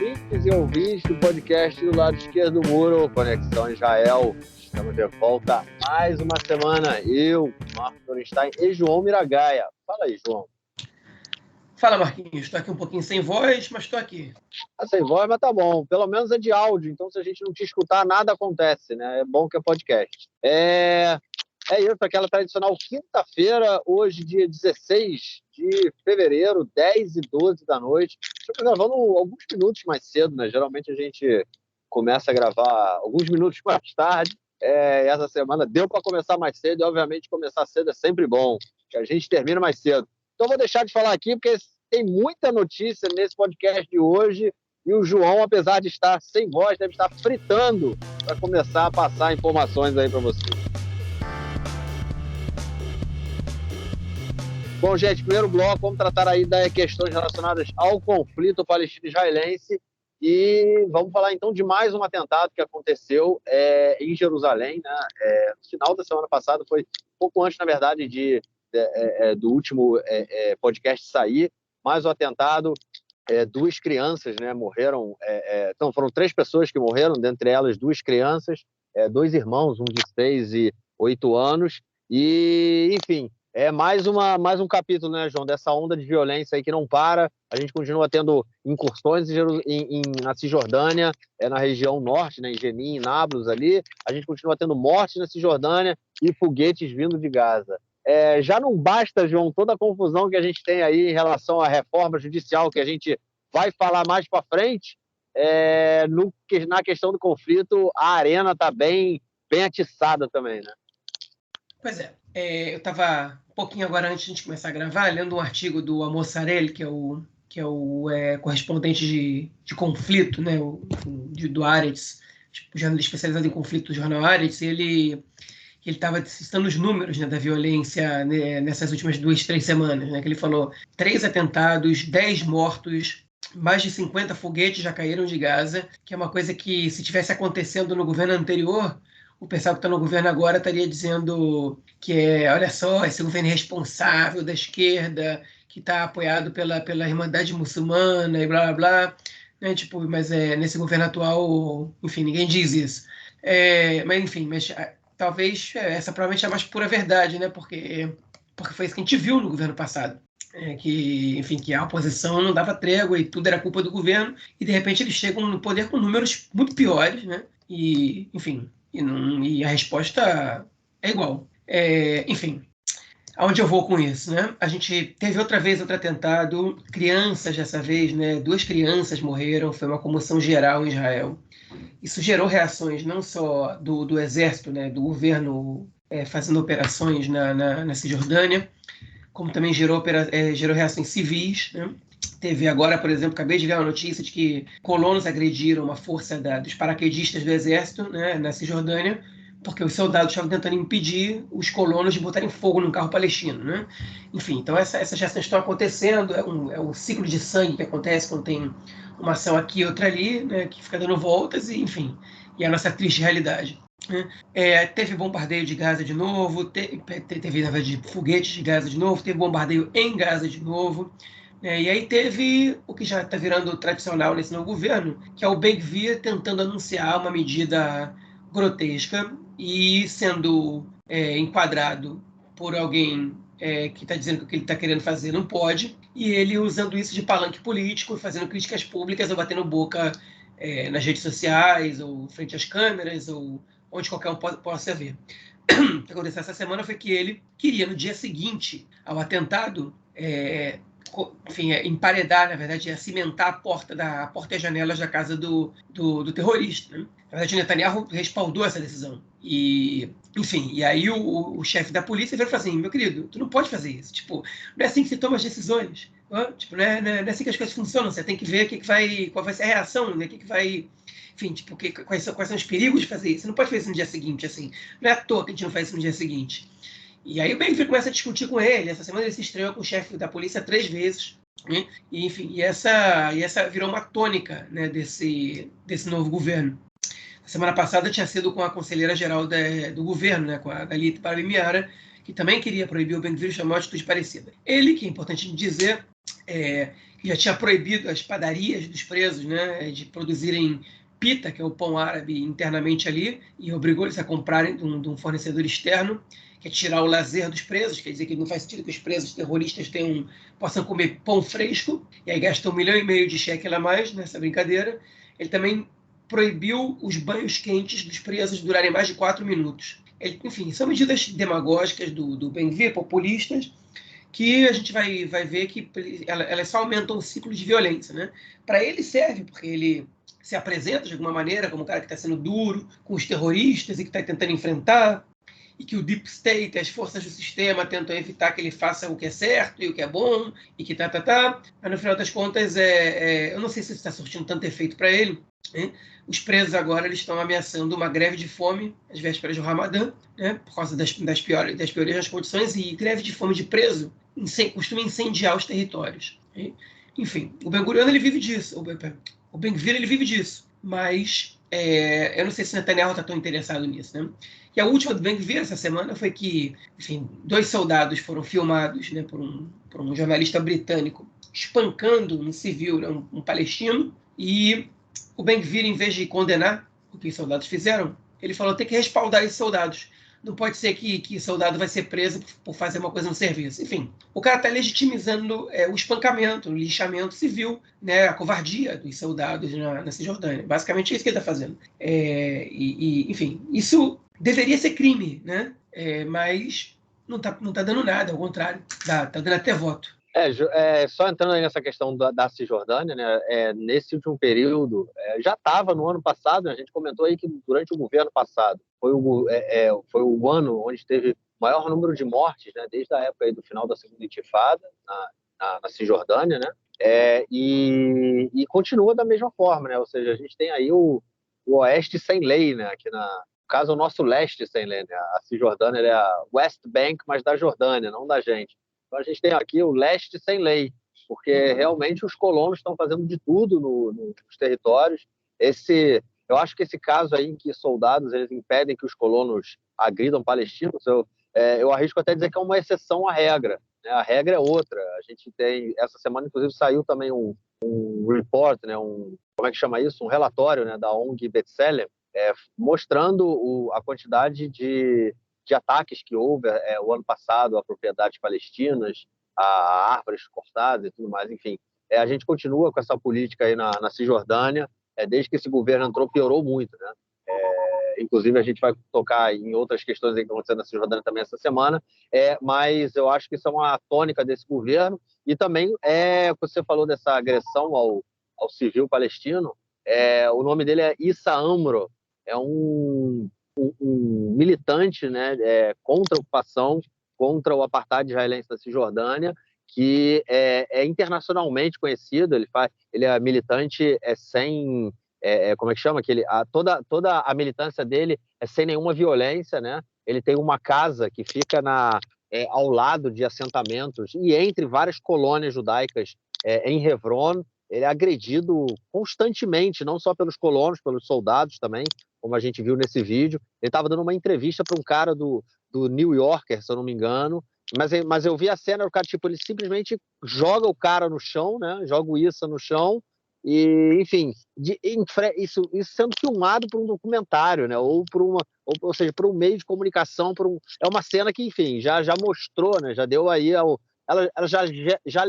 ouvintes e ouvintes do podcast do lado esquerdo do muro, Conexão Israel. Estamos de volta mais uma semana. Eu, Marco Dorenstein e João Miragaia. Fala aí, João. Fala, Marquinhos. Estou aqui um pouquinho sem voz, mas estou aqui. Tá sem voz, mas tá bom. Pelo menos é de áudio, então se a gente não te escutar, nada acontece, né? É bom que é podcast. É isso, aquela tradicional quinta-feira, hoje, dia 16 de fevereiro, 10 e 12 da noite. Estamos gravando alguns minutos mais cedo, né? Geralmente a gente começa a gravar alguns minutos mais tarde. Essa semana deu para começar mais cedo e, obviamente, começar cedo é sempre bom, que a gente termina mais cedo. Então, vou deixar de falar aqui, porque tem muita notícia nesse podcast de hoje e o João, apesar de estar sem voz, deve estar fritando para começar a passar informações aí para vocês. Bom, gente, primeiro bloco, vamos tratar aí das questões relacionadas ao conflito palestino-israelense e vamos falar então de mais um atentado que aconteceu em Jerusalém, né? No final da semana passada, foi pouco antes, na verdade, do último podcast sair, mais um atentado, duas crianças, né, morreram, então foram 3 pessoas que morreram, dentre elas 2 crianças, 2 irmãos, um de 6 e 8 anos, e, enfim, mais um capítulo, né, João, dessa onda de violência aí que não para. A gente continua tendo incursões na Cisjordânia, na região norte, né, em Jenin, em Nablus ali. A gente continua tendo mortes na Cisjordânia e foguetes vindo de Gaza. Já não basta, João, toda a confusão que a gente tem aí em relação à reforma judicial, que a gente vai falar mais para frente. Na questão do conflito, a arena está bem atiçada também, né? Pois é. Eu estava um pouquinho agora, antes de a gente começar a gravar, lendo um artigo do Amos Sarel, que é o correspondente de conflito, né, do Haaretz, tipo, jornalista especializado em conflito do jornal Haaretz, e ele estava citando os números, né, da violência, né, nessas últimas 2, 3 semanas, né, que ele falou 3 atentados, 10 mortos, mais de 50 foguetes já caíram de Gaza, que é uma coisa que, se tivesse acontecendo no governo anterior, o pessoal que está no governo agora estaria dizendo que olha só, esse governo irresponsável da esquerda, que está apoiado pela Irmandade Muçulmana e blá, blá, blá. Né? Tipo, mas nesse governo atual, enfim, ninguém diz isso. Mas talvez essa provavelmente é a mais pura verdade, né? Porque foi isso que a gente viu no governo passado. Que a oposição não dava trégua e tudo era culpa do governo, e de repente eles chegam no poder com números muito piores, né? E, enfim, e a resposta é igual. Enfim, aonde eu vou com isso, né? A gente teve outra vez outro atentado, crianças dessa vez, né? 2 crianças morreram, foi uma comoção geral em Israel. Isso gerou reações não só do exército, né? Do governo fazendo operações na Cisjordânia, como também gerou reações civis, né? Teve agora, por exemplo, acabei de ver uma notícia de que colonos agrediram uma força dos paraquedistas do exército, né, na Cisjordânia, porque os soldados estavam tentando impedir os colonos de botarem fogo num carro palestino, né? Enfim, então essas reações estão acontecendo, é um ciclo de sangue que acontece quando tem uma ação aqui e outra ali, né, que fica dando voltas, e enfim, e a nossa triste realidade. Teve bombardeio de Gaza de novo, teve na verdade, de foguetes de Gaza de novo, teve bombardeio em Gaza de novo, e aí teve o que já está virando tradicional nesse novo governo, que é o Ben-Gvir tentando anunciar uma medida grotesca e sendo enquadrado por alguém que está dizendo que o que ele está querendo fazer não pode, e ele usando isso de palanque político, fazendo críticas públicas ou batendo boca nas redes sociais, ou frente às câmeras, ou onde qualquer um possa ver. O que aconteceu essa semana foi que ele queria, no dia seguinte ao atentado, emparedar, na verdade, cimentar a porta e as janelas da casa do terrorista. Né? Na verdade, Netanyahu respaldou essa decisão. E aí o chefe da polícia veio e falou assim: meu querido, tu não pode fazer isso. Tipo, não é assim que se toma as decisões. Tipo, não é assim que as coisas funcionam. Você tem que ver qual vai ser a reação, né? Enfim, tipo, quais são os perigos de fazer isso. Você não pode fazer isso no dia seguinte, assim. Não é à toa que a gente não faz isso no dia seguinte. E aí o Ben-Gvir começa a discutir com ele. Essa semana ele se estreou com o chefe da polícia 3 vezes. Né? E, enfim, e essa virou uma tônica, né, desse novo governo. A semana passada tinha sido com a conselheira-geral do governo, né, com a Galit Parab Miara, que também queria proibir o Ben-Gvir, chamou uma atitude parecida. Ele, que é importante dizer, que já tinha proibido as padarias dos presos, né, de produzirem pita, que é o pão árabe, internamente ali, e obrigou eles a comprarem de um fornecedor externo, que é tirar o lazer dos presos, quer dizer que não faz sentido que os presos terroristas possam comer pão fresco, e aí gastam 1,5 milhão de shekel a mais nessa brincadeira. Ele também proibiu os banhos quentes dos presos durarem mais de 4 minutos. Enfim, são medidas demagógicas do Ben-Gvir, populistas, que a gente vai ver que elas só aumentam o ciclo de violência, né? Para ele serve, porque ele se apresenta de alguma maneira como um cara que está sendo duro com os terroristas e que está tentando enfrentar, e que o Deep State, as forças do sistema, tentam evitar que ele faça o que é certo e o que é bom, e que mas no final das contas, eu não sei se isso está surtindo tanto efeito para ele, né? Os presos agora eles estão ameaçando uma greve de fome às vésperas do Ramadã, né, por causa das piores das condições, e greve de fome de preso costuma incendiar os territórios. Né? Enfim, o Ben-Gurion ele vive disso, o Ben-Gvir ele vive disso, mas eu não sei se o Netanyahu está tão interessado nisso. Né? E a última do Ben-Gvir essa semana foi que, enfim, 2 soldados foram filmados, né, por um jornalista britânico espancando um civil, né, um palestino, e o Ben-Gvir, em vez de condenar o que os soldados fizeram, ele falou: tem que respaldar esses soldados. Não pode ser que soldado vai ser preso por fazer uma coisa no serviço. Enfim, o cara está legitimizando o espancamento, o lixamento civil, né, a covardia dos soldados na Cisjordânia. Basicamente é isso que ele está fazendo. Enfim, isso deveria ser crime, né? Mas não tá dando nada, ao contrário, tá dando até voto. Só entrando aí nessa questão da Cisjordânia, né, nesse último período, já estava no ano passado, né, a gente comentou aí que durante o governo passado foi o ano onde teve o maior número de mortes, né, desde a época aí do final da Segunda Intifada na Cisjordânia, né, e continua da mesma forma, né, ou seja, a gente tem aí o Oeste sem lei, né, aqui no caso, o nosso leste sem lei, né, a Cisjordânia é a West Bank, mas da Jordânia, não da gente. Então, a gente tem aqui o leste sem lei, porque realmente os colonos estão fazendo de tudo nos territórios. Eu acho que esse caso aí em que soldados eles impedem que os colonos agridam palestinos, eu arrisco até dizer que é uma exceção à regra. Né? A regra é outra. A gente tem, essa semana, inclusive, saiu também um report, né? Como é que chama isso? Um relatório, né, da ONG B'Tselem, mostrando a quantidade de ataques que houve o ano passado a propriedades palestinas, a árvores cortadas e tudo mais, enfim. A gente continua com essa política aí na Cisjordânia, desde que esse governo entrou, piorou muito, né? Inclusive, a gente vai tocar em outras questões que estão acontecendo na Cisjordânia também essa semana, mas eu acho que isso é uma tônica desse governo, e também, você falou dessa agressão ao civil palestino, o nome dele é Issa Amro, é um militante, né, contra a ocupação, contra o apartheid israelense da Cisjordânia, que é internacionalmente conhecido. Ele é militante sem, como é que chama? Toda a militância dele é sem nenhuma violência, né? Ele tem uma casa que fica ao lado de assentamentos e entre várias colônias judaicas em Hebron. Ele é agredido constantemente, não só pelos colonos, pelos soldados também, como a gente viu nesse vídeo. Ele estava dando uma entrevista para um cara do New Yorker, se eu não me engano, mas eu vi a cena, o cara, tipo, ele simplesmente joga o cara no chão, né? Joga o Issa no chão, e, enfim, isso sendo filmado por um documentário, né? Ou seja, por um meio de comunicação, é uma cena que, enfim, já mostrou, né? Já deu aí ela já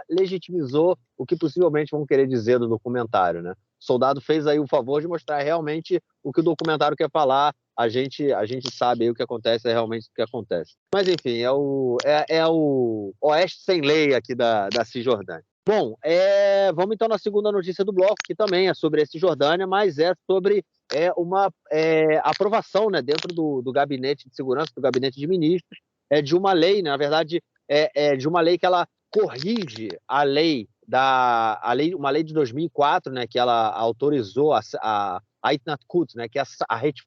legitimizou o que possivelmente vão querer dizer do documentário, né? O soldado fez aí o favor de mostrar realmente o que o documentário quer falar. A gente sabe aí o que acontece, é realmente o que acontece. Mas, enfim, é o Oeste sem lei aqui da Cisjordânia. Bom, vamos então na segunda notícia do bloco, que também é sobre a Cisjordânia, mas é sobre uma aprovação, né, dentro do Gabinete de Segurança, do Gabinete de Ministros, de uma lei, né, na verdade, de uma lei que ela corrige uma lei de 2004, né, que ela autorizou a Atnatkut, né, que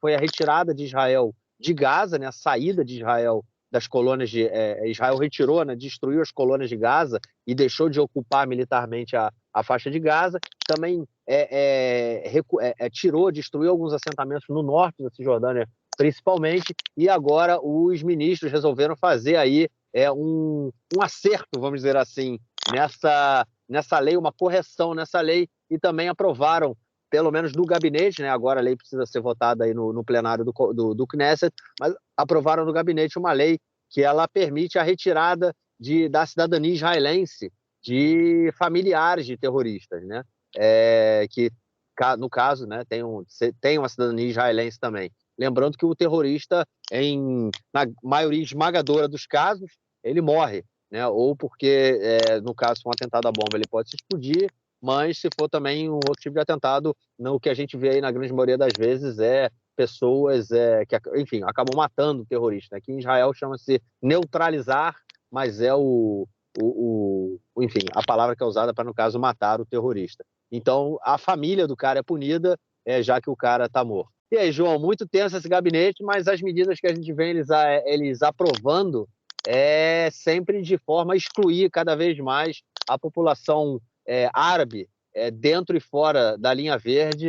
foi a retirada de Israel de Gaza, né, a saída de Israel das colônias de Israel retirou, né, destruiu as colônias de Gaza e deixou de ocupar militarmente a faixa de Gaza. Também destruiu alguns assentamentos no norte da Cisjordânia, principalmente, e agora os ministros resolveram fazer aí um acerto, vamos dizer assim, nessa lei, uma correção nessa lei, e também aprovaram, pelo menos no gabinete, né? Agora a lei precisa ser votada aí no plenário do Knesset, mas aprovaram no gabinete uma lei que ela permite a retirada da cidadania israelense de familiares de terroristas, né? Que, no caso, né, tem uma cidadania israelense também. Lembrando que o terrorista, na maioria esmagadora dos casos, ele morre, né? Ou porque, no caso, um atentado à bomba, ele pode se explodir, mas se for também um outro tipo de atentado, o que a gente vê aí na grande maioria das vezes é pessoas que, enfim, acabam matando o terrorista. Aqui em Israel chama-se neutralizar, mas é enfim, a palavra que é usada para, no caso, matar o terrorista. Então, a família do cara é punida, já que o cara está morto. E aí, João, muito tenso esse gabinete, mas as medidas que a gente vê eles aprovando sempre de forma a excluir cada vez mais a população árabe dentro e fora da linha verde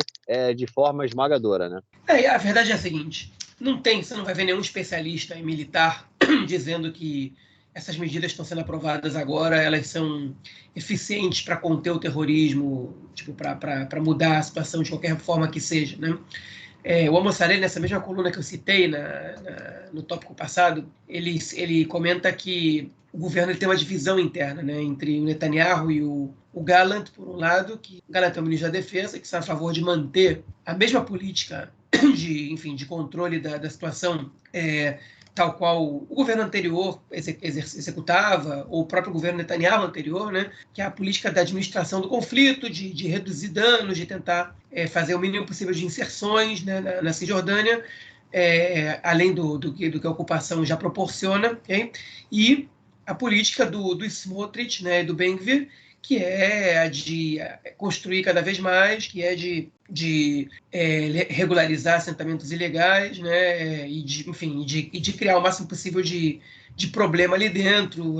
de forma esmagadora, né? A verdade é a seguinte, você não vai ver nenhum especialista em militar dizendo que essas medidas estão sendo aprovadas agora, elas são eficientes para conter o terrorismo, tipo, para mudar a situação de qualquer forma que seja, né? O Amos Harari, nessa mesma coluna que eu citei no tópico passado, ele comenta que o governo tem uma divisão interna, né, entre o Netanyahu e o Gallant, por um lado, que o Gallant é o ministro da Defesa, que está a favor de manter a mesma política de controle da situação, tal qual o governo anterior executava, ou o próprio governo Netanyahu anterior, né, que é a política da administração do conflito, de reduzir danos, de tentar fazer o mínimo possível de inserções, né, na Cisjordânia, além do que a ocupação já proporciona, okay? E a política do Smotrich, né, do Ben-Gvir, que é a de construir cada vez mais, que é de regularizar assentamentos ilegais, né, e de criar o máximo possível de problema ali dentro,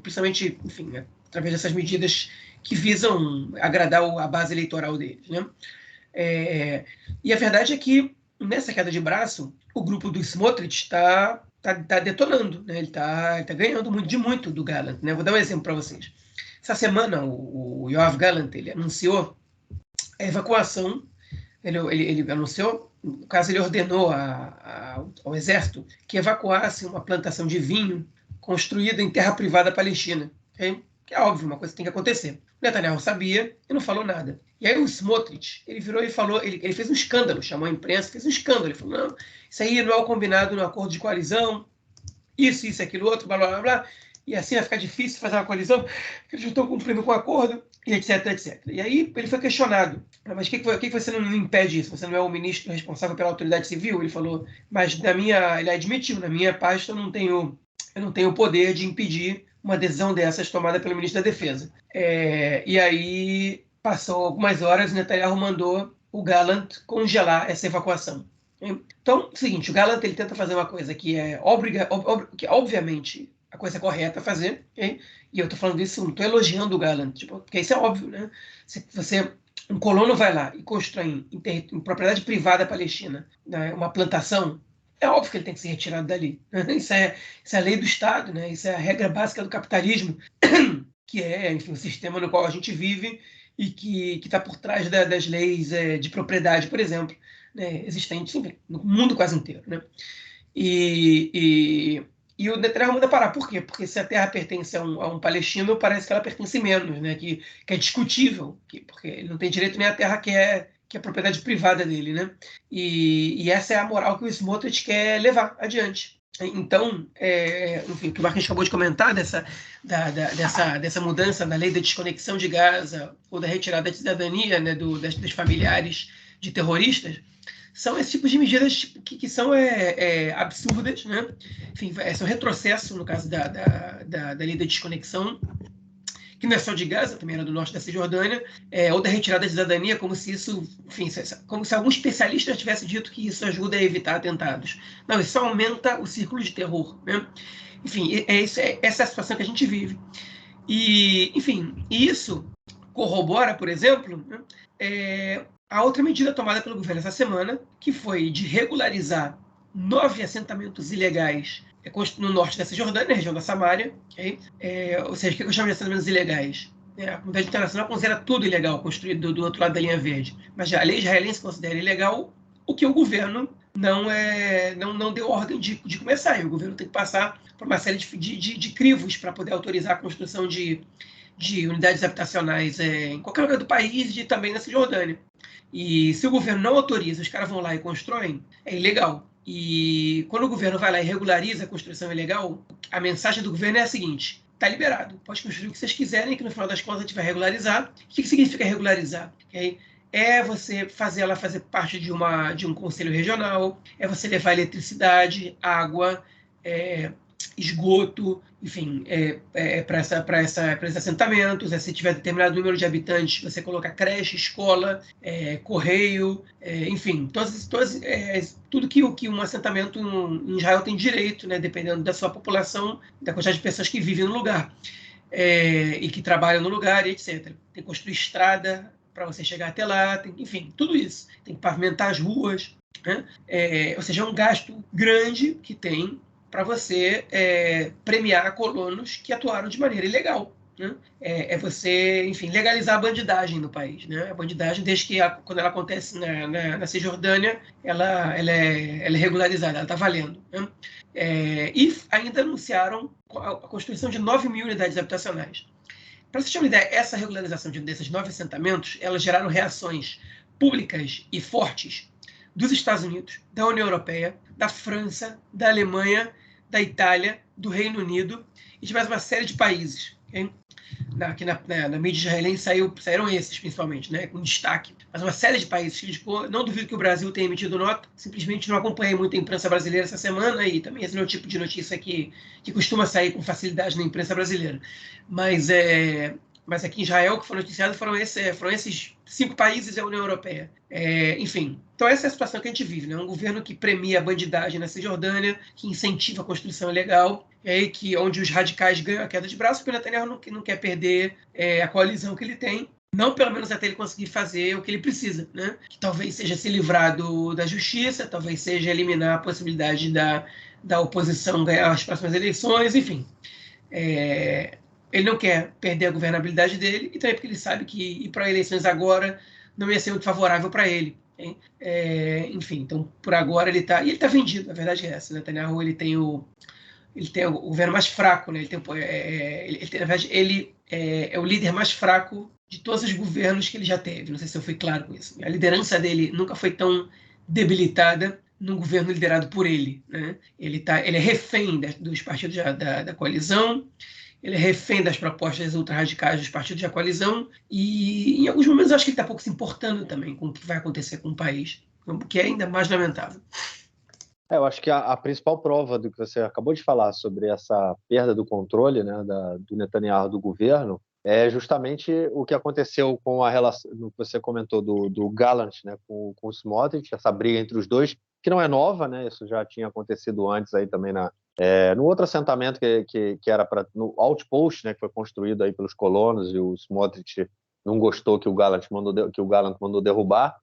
principalmente, enfim, através dessas medidas que visam agradar a base eleitoral deles, né? E a verdade é que, nessa queda de braço, o grupo do Smotrich está detonando, né? Ele está ganhando muito do Gallant, né? Vou dar um exemplo para vocês. Essa semana, o Yoav Gallant ele anunciou a evacuação, ele anunciou, no caso, ele ordenou ao exército que evacuasse uma plantação de vinho construída em terra privada palestina. Okay? Que é óbvio, uma coisa que tem que acontecer. O Netanyahu sabia e não falou nada. E aí o Smotrich, ele virou e falou, ele fez um escândalo, chamou a imprensa, fez um escândalo. Ele falou, não, isso aí não é o combinado no acordo de coalizão, isso, aquilo, outro, blá, blá, blá, e assim vai ficar difícil fazer uma coalizão, porque eles não estão cumprindo com o acordo, e etc, etc. E aí ele foi questionado, mas por que você não impede isso? Você não é o ministro responsável pela autoridade civil? Ele falou, mas ele admitiu, na minha pasta eu não tenho o poder de impedir uma decisão dessas tomada pelo ministro da Defesa. E aí, passou algumas horas, o Netanyahu mandou o Gallant congelar essa evacuação. Então, é o seguinte, o Gallant ele tenta fazer uma coisa que que obviamente a coisa correta a fazer, okay? E eu estou falando isso, não estou elogiando o Gallant, porque isso é óbvio, né? Um colono vai lá e constrói em propriedade privada palestina, né, uma plantação, é óbvio que ele tem que ser retirado dali. Isso é a lei do Estado, né? Isso é a regra básica do capitalismo, que é, enfim, o sistema no qual a gente vive e que está por trás das leis de propriedade, por exemplo, né, existentes, enfim, no mundo quase inteiro, né? E o Netanyahu manda parar. Por quê? Porque se a terra pertence a um palestino, parece que ela pertence menos, né? Que é discutível, porque ele não tem direito nem à terra que é propriedade privada dele, né? E essa é a moral que o Smotrich quer levar adiante. Então, enfim, o que o Marquinhos acabou de comentar dessa mudança da lei da desconexão de Gaza ou da retirada da cidadania, né, dos familiares de terroristas, são esse tipo de medidas que são absurdas, né? Enfim, são retrocesso no caso da lei da desconexão, que não é só de Gaza, também era do norte da Cisjordânia, ou da retirada da cidadania, como se isso, enfim, como se algum especialista tivesse dito que isso ajuda a evitar atentados. Não, isso aumenta o círculo de terror, né? Enfim, essa é a situação que a gente vive. E, enfim, isso corrobora, por exemplo, né, a outra medida tomada pelo governo essa semana, que foi de regularizar 9 assentamentos ilegais no norte da Cisjordânia, região da Samária. Okay? Ou seja, o que eu chamo de assentamentos ilegais? A comunidade internacional considera tudo ilegal construído do outro lado da linha verde. Mas já a lei israelense considera ilegal o que o governo não deu ordem de começar. E o governo tem que passar por uma série de crivos para poder autorizar a construção de unidades habitacionais em qualquer lugar do país e também na Cisjordânia. E se o governo não autoriza, os caras vão lá e constroem, é ilegal. E quando o governo vai lá e regulariza a construção ilegal, a mensagem do governo é a seguinte: está liberado, pode construir o que vocês quiserem, que no final das contas a gente vai regularizar. O que significa regularizar? Okay? É você fazer ela fazer parte de um conselho regional, é você levar eletricidade, água, esgoto, enfim, para esses assentamentos. Se tiver determinado número de habitantes, você coloca creche, escola, correio, enfim, tudo que um assentamento em Israel tem direito, né, dependendo da sua população, da quantidade de pessoas que vivem no lugar e que trabalham no lugar, etc. Tem que construir estrada para você chegar até lá, enfim, tudo isso. Tem que pavimentar as ruas, né? Ou seja, é um gasto grande que tem para você premiar colonos que atuaram de maneira ilegal. Né? Você, enfim, legalizar a bandidagem no país. Né? A bandidagem, desde que quando ela acontece na Cisjordânia, ela é regularizada, ela está valendo. Né? E ainda anunciaram a construção de 9 mil unidades habitacionais. Para você ter uma ideia, essa regularização desses 9 assentamentos, elas geraram reações públicas e fortes dos Estados Unidos, da União Europeia, da França, da Alemanha, da Itália, do Reino Unido e de mais uma série de países. Okay? Aqui na mídia israelense saíram esses, principalmente, né, com destaque. Mas uma série de países criticou. Não duvido que o Brasil tenha emitido nota. Simplesmente não acompanhei muito a imprensa brasileira essa semana e também esse não é o tipo de notícia que costuma sair com facilidade na imprensa brasileira. Mas aqui em Israel, o que foi noticiado foram esses 5 países e a União Europeia. Enfim, então essa é a situação que a gente vive. Né? Um governo que premia a bandidagem na Cisjordânia, que incentiva a construção ilegal, onde os radicais ganham a queda de braço, porque o Netanyahu não quer perder a coalizão que ele tem, não pelo menos até ele conseguir fazer o que ele precisa, né? Que talvez seja se livrar da justiça, talvez seja eliminar a possibilidade da oposição ganhar as próximas eleições, enfim. Ele não quer perder a governabilidade dele e também porque ele sabe que ir para eleições agora não ia ser muito favorável para ele. Enfim, então por agora ele está vendido, a verdade é essa. O Netanyahu ele tem o governo mais fraco, né? Na verdade, ele é o líder mais fraco de todos os governos que ele já teve. Não sei se eu fui claro com isso. A liderança dele nunca foi tão debilitada num governo liderado por ele. Né? Ele é refém dos partidos da coalizão, ele é refém das propostas ultra-radicais dos partidos da coalizão e, em alguns momentos, eu acho que ele está pouco se importando também com o que vai acontecer com o país, o que é ainda mais lamentável. Eu acho que a principal prova do que você acabou de falar sobre essa perda do controle, né, do Netanyahu do governo é justamente o que aconteceu com a relação, no que você comentou do Gallant, né, com o Smotrich, essa briga entre os dois, que não é nova, né, isso já tinha acontecido antes aí também no outro assentamento que era no outpost, né, que foi construído aí pelos colonos, e o Smotrich não gostou que o Gallant mandou derrubar.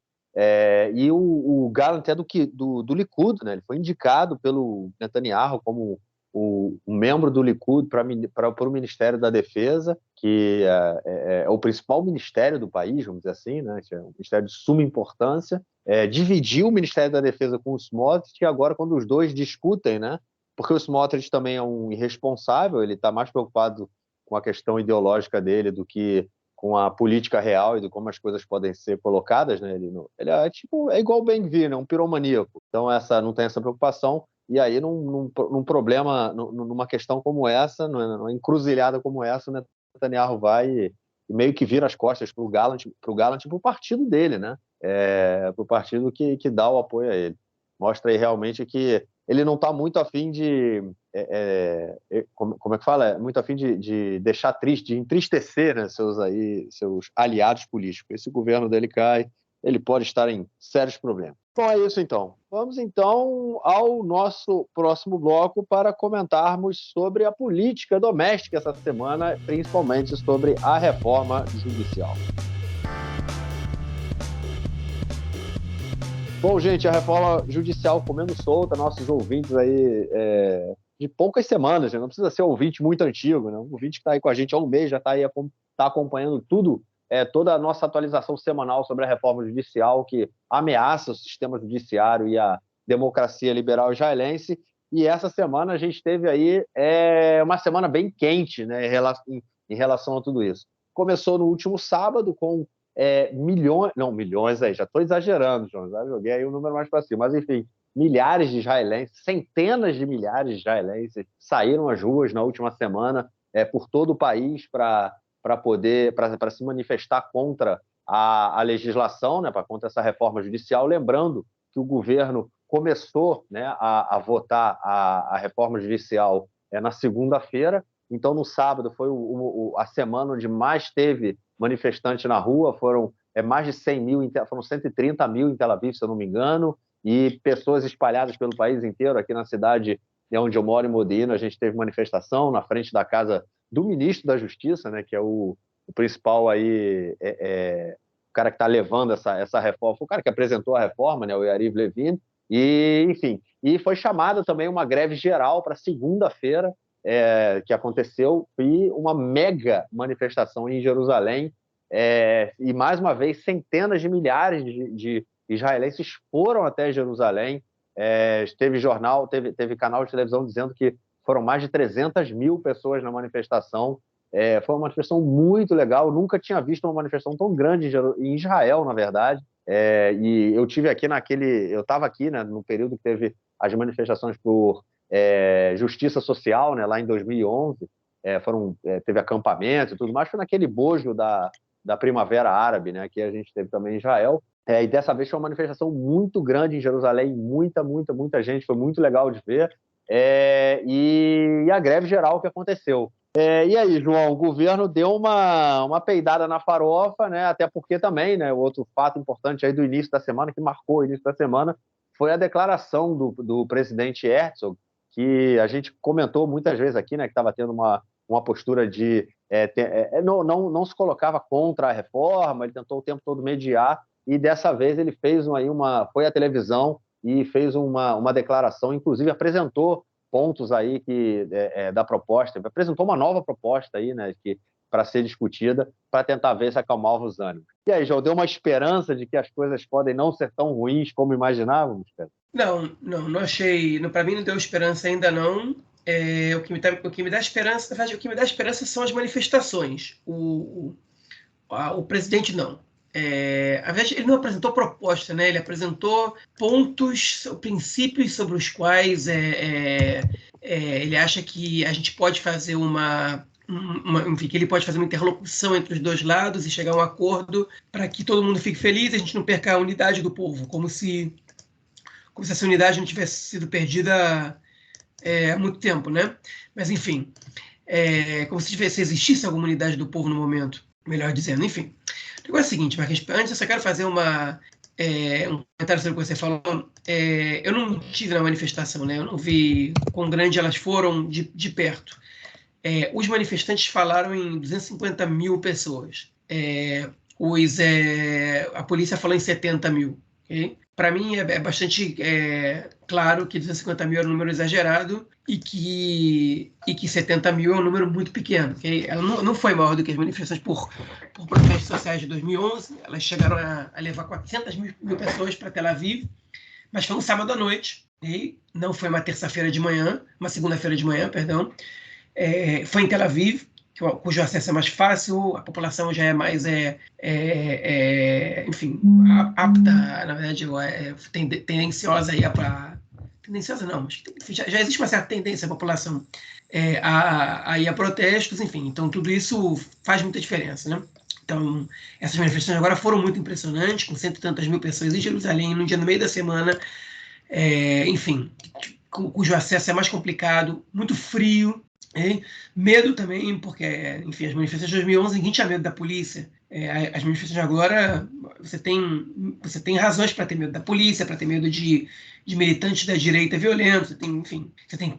E o Gallant é do Likud, né? Ele foi indicado pelo Netanyahu como um membro do Likud para o Ministério da Defesa, que é o principal ministério do país, vamos dizer assim, né? É um ministério de suma importância. Dividiu o Ministério da Defesa com o Smotrich, e agora, quando os dois discutem, né? Porque o Smotrich também é um irresponsável, ele está mais preocupado com a questão ideológica dele do que com a política real e de como as coisas podem ser colocadas, né? Ele é igual o Ben-Gvir, né? Um piromaníaco. Então não tem essa preocupação. E aí, num problema, numa questão como essa, numa encruzilhada como essa, o Netanyahu vai e meio que vira as costas para o Gallant e para o partido dele, né? Para o partido que dá o apoio a ele. Mostra aí realmente que ele não está muito afim de... como é que fala? Muito afim de deixar triste, de entristecer, né, seus aliados políticos. Esse governo dele cai, ele pode estar em sérios problemas. Bom, é isso então. Vamos então ao nosso próximo bloco para comentarmos sobre a política doméstica essa semana, principalmente sobre a reforma judicial. Bom, gente, a reforma judicial comendo solta, nossos ouvintes aí de poucas semanas, né? Não precisa ser um ouvinte muito antigo, né? Um ouvinte que está aí com a gente há um mês, já está aí tá acompanhando tudo, toda a nossa atualização semanal sobre a reforma judicial que ameaça o sistema judiciário e a democracia liberal israelense. E essa semana a gente teve aí uma semana bem quente, né, em relação a tudo isso. Começou no último sábado com milhões, já estou exagerando, João, já joguei aí um número mais para cima, mas enfim, milhares de israelenses, centenas de milhares de israelenses saíram às ruas na última semana por todo o país para se manifestar contra a legislação, né, contra essa reforma judicial, lembrando que o governo começou, né, a votar a reforma judicial na segunda-feira, então no sábado foi a semana onde mais teve manifestantes na rua, foram mais de 100 mil, foram 130 mil em Tel Aviv, se eu não me engano, e pessoas espalhadas pelo país inteiro. Aqui na cidade onde eu moro, em Modena, a gente teve manifestação na frente da casa do ministro da Justiça, né, que é o principal aí, o cara que está levando essa reforma, foi o cara que apresentou a reforma, né, o Yariv Levin, e enfim, e foi chamada também uma greve geral para segunda-feira, que aconteceu, e uma mega manifestação em Jerusalém, e mais uma vez centenas de milhares de israelenses foram até Jerusalém. Teve canal de televisão dizendo que foram mais de 300 mil pessoas na manifestação. Foi uma manifestação muito legal. Eu nunca tinha visto uma manifestação tão grande em Israel, na verdade. E eu tive aqui eu estava aqui, né, no período que teve as manifestações por justiça social, né, lá em 2011, teve acampamento e tudo mais, foi naquele bojo da Primavera Árabe, né, que a gente teve também em Israel, e dessa vez foi uma manifestação muito grande em Jerusalém, muita gente, foi muito legal de ver, e a greve geral que aconteceu. E aí, João, o governo deu uma peidada na farofa, né, até porque também, né, outro fato importante aí do início da semana, que marcou o início da semana, foi a declaração do presidente Herzog, que a gente comentou muitas vezes aqui, né, que estava tendo uma postura de não se colocava contra a reforma, ele tentou o tempo todo mediar, e dessa vez ele fez foi à televisão e fez uma declaração, inclusive apresentou pontos aí da proposta, apresentou uma nova proposta aí, né, para ser discutida, para tentar ver se acalmava os ânimos. E aí, João, deu uma esperança de que as coisas podem não ser tão ruins como imaginávamos, cara? Não achei. Para mim não deu esperança ainda não. O que me dá esperança, na verdade, o que me dá esperança são as manifestações. O presidente não. Ao invés ele não apresentou proposta, né? Ele apresentou pontos, princípios sobre os quais ele acha que a gente pode fazer enfim, que ele pode fazer uma interlocução entre os dois lados e chegar a um acordo para que todo mundo fique feliz e a gente não perca a unidade do povo, como se essa unidade não tivesse sido perdida há muito tempo, né? Mas, enfim, como se existisse alguma unidade do povo no momento, melhor dizendo. Enfim, o negócio é o seguinte, Marquinhos, antes eu só quero fazer um comentário sobre o que você falou. Eu não estive na manifestação, né? Eu não vi quão grande elas foram de perto. Os manifestantes falaram em 250 mil pessoas. A polícia falou em 70 mil. Okay? Para mim é bastante claro que 250 mil é um número exagerado e que 70 mil é um número muito pequeno. Okay? Ela não foi maior do que as manifestações por protestos sociais de 2011. Elas chegaram a levar 400 mil pessoas para Tel Aviv, mas foi um sábado à noite. Okay? Não foi uma segunda-feira de manhã, perdão. Foi em Tel Aviv, cujo acesso é mais fácil, a população já é mais, enfim, apta, na verdade, tendenciosa tendenciosa não, mas já existe uma certa tendência da população a ir a protestos, enfim, então tudo isso faz muita diferença, né? Então, essas manifestações agora foram muito impressionantes, com 100 e tantas mil pessoas em Jerusalém, no meio da semana, enfim, cujo acesso é mais complicado, muito frio, medo também, porque, enfim, as manifestações de 2011 ninguém tinha medo da polícia. As manifestações de agora, você tem razões para ter medo da polícia, para ter medo de militantes da direita violentos, você tem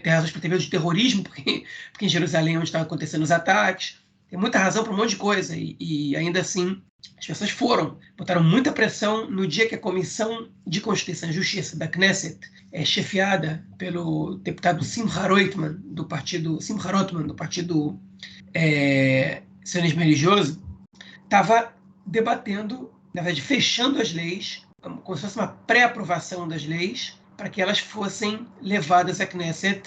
razões para ter medo de terrorismo, porque em Jerusalém é onde estão acontecendo os ataques. Tem muita razão para um monte de coisa, e ainda assim As pessoas foram, botaram muita pressão no dia que a Comissão de Constituição e Justiça da Knesset, chefiada pelo deputado Simcha Roitman, do partido sionismo religioso, estava debatendo, na verdade, fechando as leis, como se fosse uma pré-aprovação das leis, para que elas fossem levadas à Knesset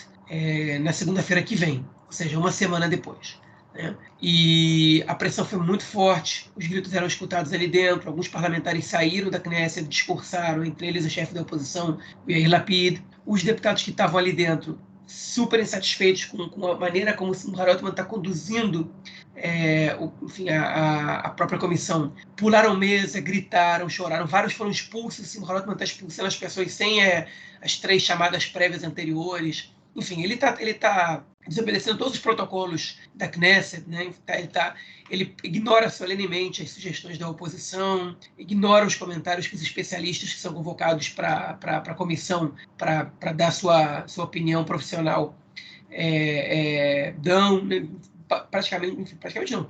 na segunda-feira que vem, ou seja, uma semana depois. Né? E a pressão foi muito forte, os gritos eram escutados ali dentro, alguns parlamentares saíram da Knesset, discursaram, entre eles o chefe da oposição, o Yair Lapid, os deputados que estavam ali dentro, super insatisfeitos com a maneira como o Simcha Roitman está conduzindo a própria comissão, pularam mesa, gritaram, choraram, vários foram expulsos, o Simcha Roitman está expulsando as pessoas sem as 3 chamadas prévias anteriores. Enfim, ele tá desobedecendo todos os protocolos da Knesset, né? Ele ignora solenemente as sugestões da oposição, ignora os comentários que os especialistas que são convocados para a comissão para dar sua opinião profissional dão, né? Praticamente não,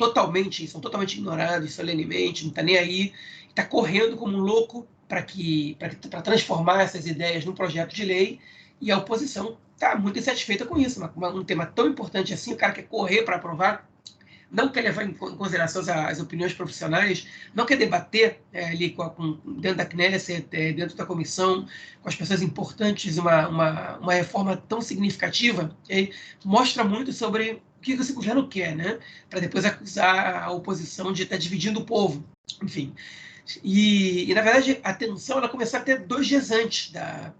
são totalmente ignorados solenemente, não está nem aí, está correndo como um louco para transformar essas ideias num projeto de lei, e a oposição está muito insatisfeita com isso. Um tema tão importante assim, o cara quer correr para aprovar, não quer levar em consideração as opiniões profissionais, não quer debater ali dentro da Knesset, dentro da comissão, com as pessoas importantes, uma reforma tão significativa, mostra muito sobre o que esse governo quer, né? Para depois acusar a oposição de estar dividindo o povo. Enfim. E na verdade, a tensão ela começou até 2 dias antes da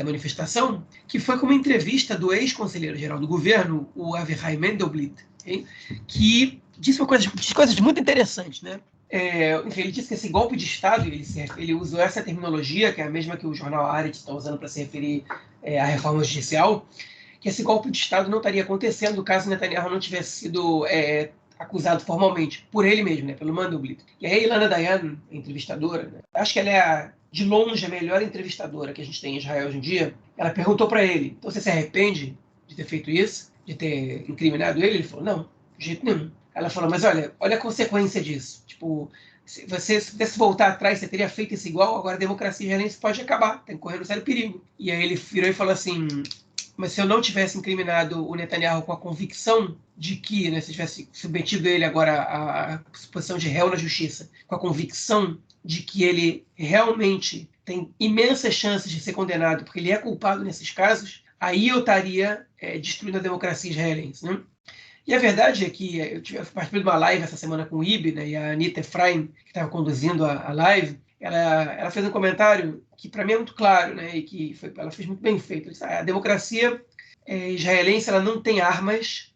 manifestação, que foi com uma entrevista do ex-conselheiro-geral do governo, o Avichai Mandelblit, que disse coisas muito interessantes, né? Enfim, ele disse que esse golpe de Estado, ele usou essa terminologia, que é a mesma que o jornal Haaretz está usando para se referir à reforma judicial, que esse golpe de Estado não estaria acontecendo caso Netanyahu não tivesse sido acusado formalmente por ele mesmo, né, pelo Mandelblit. E aí a Ilana Dayan, entrevistadora, né, acho que ela é de longe a melhor entrevistadora que a gente tem em Israel hoje em dia, ela perguntou para ele, então você se arrepende de ter feito isso, de ter incriminado ele? Ele falou, não, de jeito nenhum. Ela falou, mas olha a consequência disso. Tipo, se você pudesse voltar atrás, você teria feito isso igual, agora a democracia israelense pode acabar, tem que correr um sério perigo. E aí ele virou e falou assim, mas se eu não tivesse incriminado o Netanyahu com a convicção de que, né, se tivesse submetido ele agora à posição de réu na justiça, com a convicção de que ele realmente tem imensas chances de ser condenado, porque ele é culpado nesses casos, aí eu estaria destruindo a democracia israelense, né? E a verdade é que eu participei de uma live essa semana com o Ibi, né, e a Anita Efraim, que estava conduzindo a live, ela fez um comentário que para mim é muito claro, né, e que ela fez muito bem feito. Disse, a democracia israelense ela não tem armas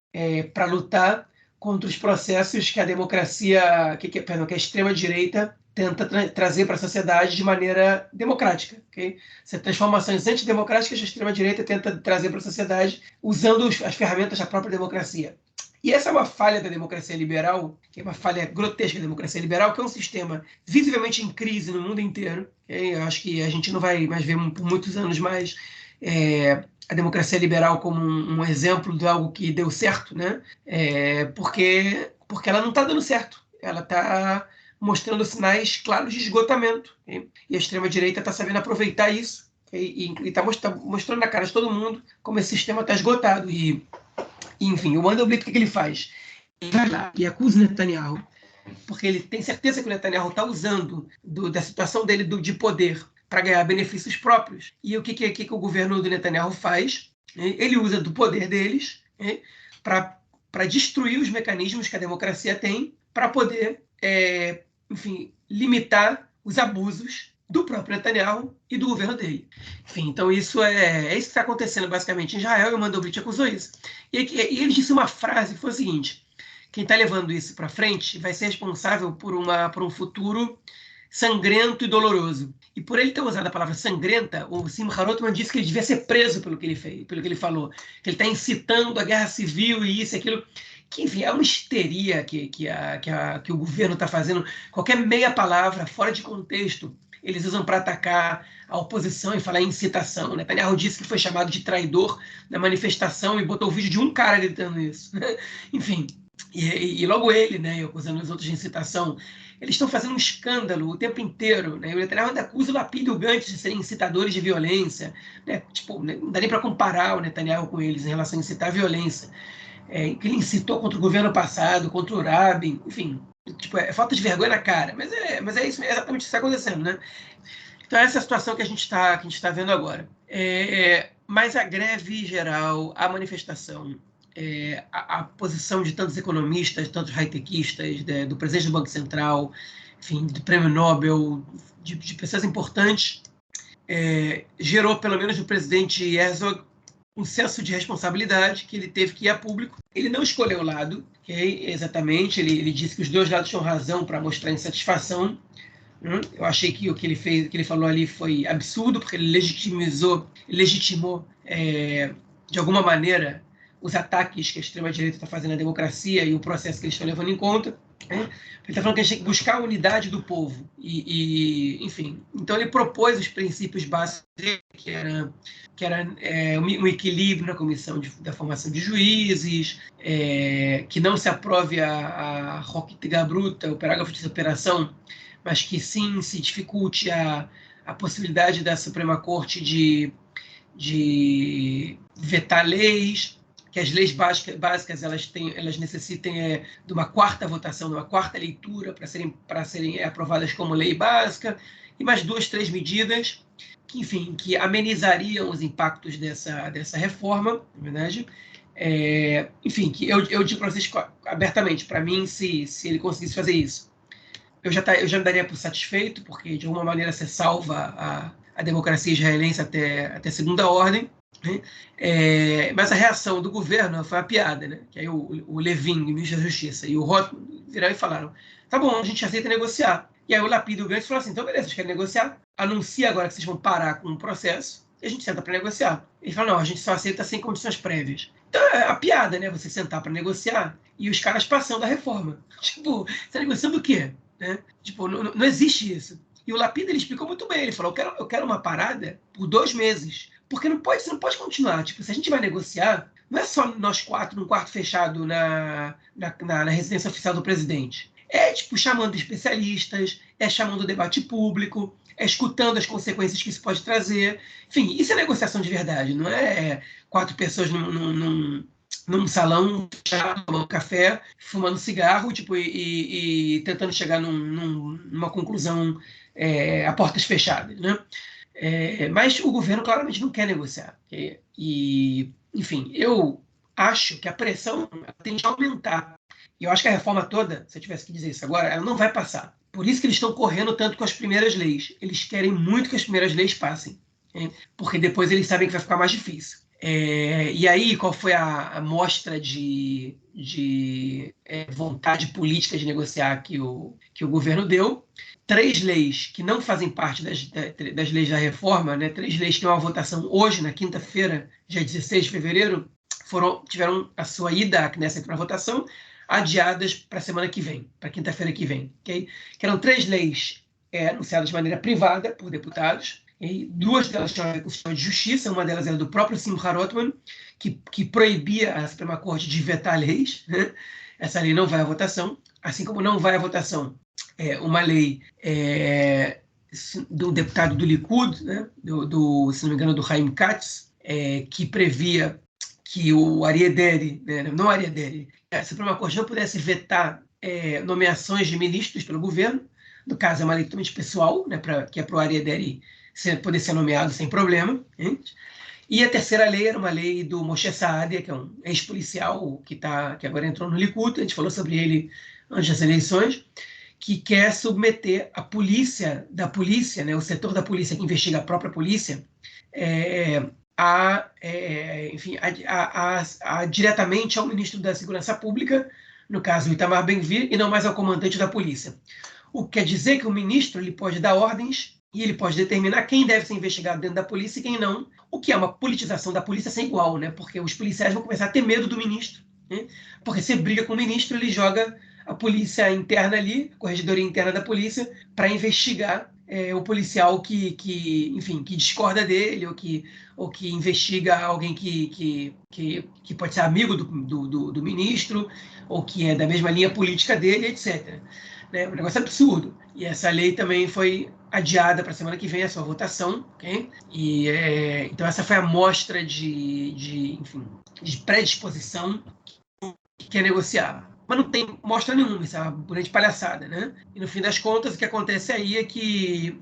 para lutar contra os processos que a democracia, que a extrema-direita tenta trazer para a sociedade de maneira democrática. Okay? Essas transformações antidemocráticas que a extrema-direita tenta trazer para a sociedade usando as ferramentas da própria democracia. E essa é uma falha da democracia liberal, que é uma falha grotesca da democracia liberal, que é um sistema visivelmente em crise no mundo inteiro. Okay? Eu acho que a gente não vai mais ver por muitos anos mais a democracia liberal como um exemplo de algo que deu certo, né? Porque ela não está dando certo. Ela está mostrando sinais claros de esgotamento. Okay? E a extrema-direita está sabendo aproveitar isso, okay? E está mostrando na cara de todo mundo como esse sistema está esgotado. E, enfim, o Mandelblit, o que ele faz? Ele vai lá e acusa o Netanyahu, porque ele tem certeza que o Netanyahu está usando da situação dele de poder para ganhar benefícios próprios. E o que o governo do Netanyahu faz? Ele usa do poder deles para destruir os mecanismos que a democracia tem para poder, enfim, limitar os abusos do próprio Netanyahu e do governo dele. Enfim, então isso é isso que está acontecendo basicamente em Israel, e o Mandelblit acusou isso. E ele disse uma frase que foi o seguinte: quem está levando isso para frente vai ser responsável por um futuro sangrento e doloroso. E por ele ter usado a palavra sangrenta, o Simcha Roitman disse que ele devia ser preso pelo que ele fez, pelo que ele falou, que ele está incitando a guerra civil e isso e aquilo. Que, enfim, é uma histeria que o governo está fazendo. Qualquer meia palavra fora de contexto eles usam para atacar a oposição e falar em incitação. Netanyahu disse que foi chamado de traidor na manifestação e botou o vídeo de um cara gritando isso. Enfim, e logo ele, né, acusando os outros de incitação. eles estão fazendo um escândalo o tempo inteiro, né? O Netanyahu ainda acusa o Lapid e o Gantz de serem incitadores de violência, né? Tipo, não dá nem para comparar o Netanyahu com eles em relação a incitar a violência, que ele incitou contra o governo passado, contra o Rabin, enfim, tipo, é falta de vergonha na cara, mas é isso, é exatamente isso que está acontecendo, né? Então essa é a situação que a gente está vendo agora. Mas a greve geral, a manifestação, a posição de tantos economistas, tantos high-techistas, do presidente do Banco Central, enfim, do Prêmio Nobel, de pessoas importantes, gerou, pelo menos no presidente Herzog, um senso de responsabilidade que ele teve que ir a público. Ele não escolheu o lado, okay? Exatamente, ele disse que os dois lados tinham razão para mostrar insatisfação. Eu achei que o que ele fez, o que ele falou ali foi absurdo, porque ele legitimou de alguma maneira os ataques que a extrema-direita está fazendo à democracia e o processo que eles estão levando em conta. Ele está falando que a gente tem que buscar a unidade do povo. Enfim, então ele propôs os princípios básicos dele, que era um equilíbrio na comissão da formação de juízes, que não se aprove a Roquet Bruta, o parágrafo de operação, mas que sim se dificulte a possibilidade da Suprema Corte de vetar leis, que as leis básicas elas necessitem de uma quarta votação, de uma quarta leitura para serem aprovadas como lei básica, e mais 2, 3 medidas que, enfim, que amenizariam os impactos dessa reforma, na verdade. Enfim, que eu digo para vocês abertamente, para mim, se ele conseguisse fazer isso, eu já me daria por satisfeito, porque de alguma maneira você salva a democracia israelense até segunda ordem, né? Mas a reação do governo foi uma piada, né? Que aí o Levin, o ministro da Justiça, e o Rothman viraram e falaram: tá bom, a gente aceita negociar. E aí o Lapid e o Gantz falaram assim: então beleza, vocês querem negociar? Anuncia agora que vocês vão parar com o processo e a gente senta para negociar. Ele falou: não, a gente só aceita sem condições prévias. Então é a piada, né? Você sentar para negociar e os caras passando a reforma. Tipo, você está negociando o quê? Né? Tipo, não existe isso. E o Lapid ele explicou muito bem. Ele falou: eu quero uma parada por 2 meses. Porque você não pode continuar. Tipo, se a gente vai negociar, não é só nós 4 num quarto fechado na residência oficial do presidente. Tipo, chamando especialistas, chamando o debate público, escutando as consequências que isso pode trazer. Enfim, isso é negociação de verdade. Não é 4 pessoas num salão fechado, tomando café, fumando cigarro, tipo, e tentando chegar numa conclusão a portas fechadas, né? Mas o governo claramente não quer negociar. Enfim, eu acho que a pressão tende a aumentar. E eu acho que a reforma toda, se eu tivesse que dizer isso agora, ela não vai passar. Por isso que eles estão correndo tanto com as primeiras leis. Eles querem muito que as primeiras leis passem, porque depois eles sabem que vai ficar mais difícil. E aí, qual foi a mostra de vontade política de negociar que o governo deu? 3 leis que não fazem parte das leis da reforma, né? 3 leis que têm uma votação hoje, na quinta-feira, dia 16 de fevereiro, tiveram a sua ida à Knesset para votação, adiadas para a semana que vem, para quinta-feira que vem. Okay? Que eram 3 leis anunciadas de maneira privada por deputados. Okay? 2 delas tinham a ver com o sistema de justiça, uma delas era do próprio Simcha Rothman, que proibia a Suprema Corte de vetar leis. Né? Essa lei não vai à votação, assim como não vai à votação uma lei do deputado do Likud, né? Se não me engano, do Chaim Katz, que previa que o Aryeh Deri, né? Não Aryeh Deri, a Suprema Corte não pudesse vetar nomeações de ministros pelo governo. No caso, é uma lei totalmente pessoal, né? Que é para o Aryeh Deri poder ser nomeado sem problema. Gente. E a terceira lei era uma lei do Moshe Saadia, que é um ex-policial que agora entrou no Likud, a gente falou sobre ele antes das eleições, que quer submeter a polícia, né, o setor da polícia que investiga a própria polícia, diretamente ao ministro da Segurança Pública, no caso o Itamar Ben-Gvir, e não mais ao comandante da polícia. O que quer dizer que o ministro ele pode dar ordens e ele pode determinar quem deve ser investigado dentro da polícia e quem não, o que é uma politização da polícia sem igual, né? Porque os policiais vão começar a ter medo do ministro, né? Porque se briga com o ministro, ele joga a polícia interna ali, a corregedoria interna da polícia, para investigar o policial que discorda dele ou que investiga alguém que pode ser amigo do ministro ou que é da mesma linha política dele, etc. né? Um negócio absurdo. E essa lei também foi adiada para a semana que vem, a sua votação, ok? Então essa foi a mostra enfim, de predisposição que quer negociar. Mas não tem mostra nenhuma, isso é uma grande palhaçada, né? E no fim das contas, o que acontece aí é que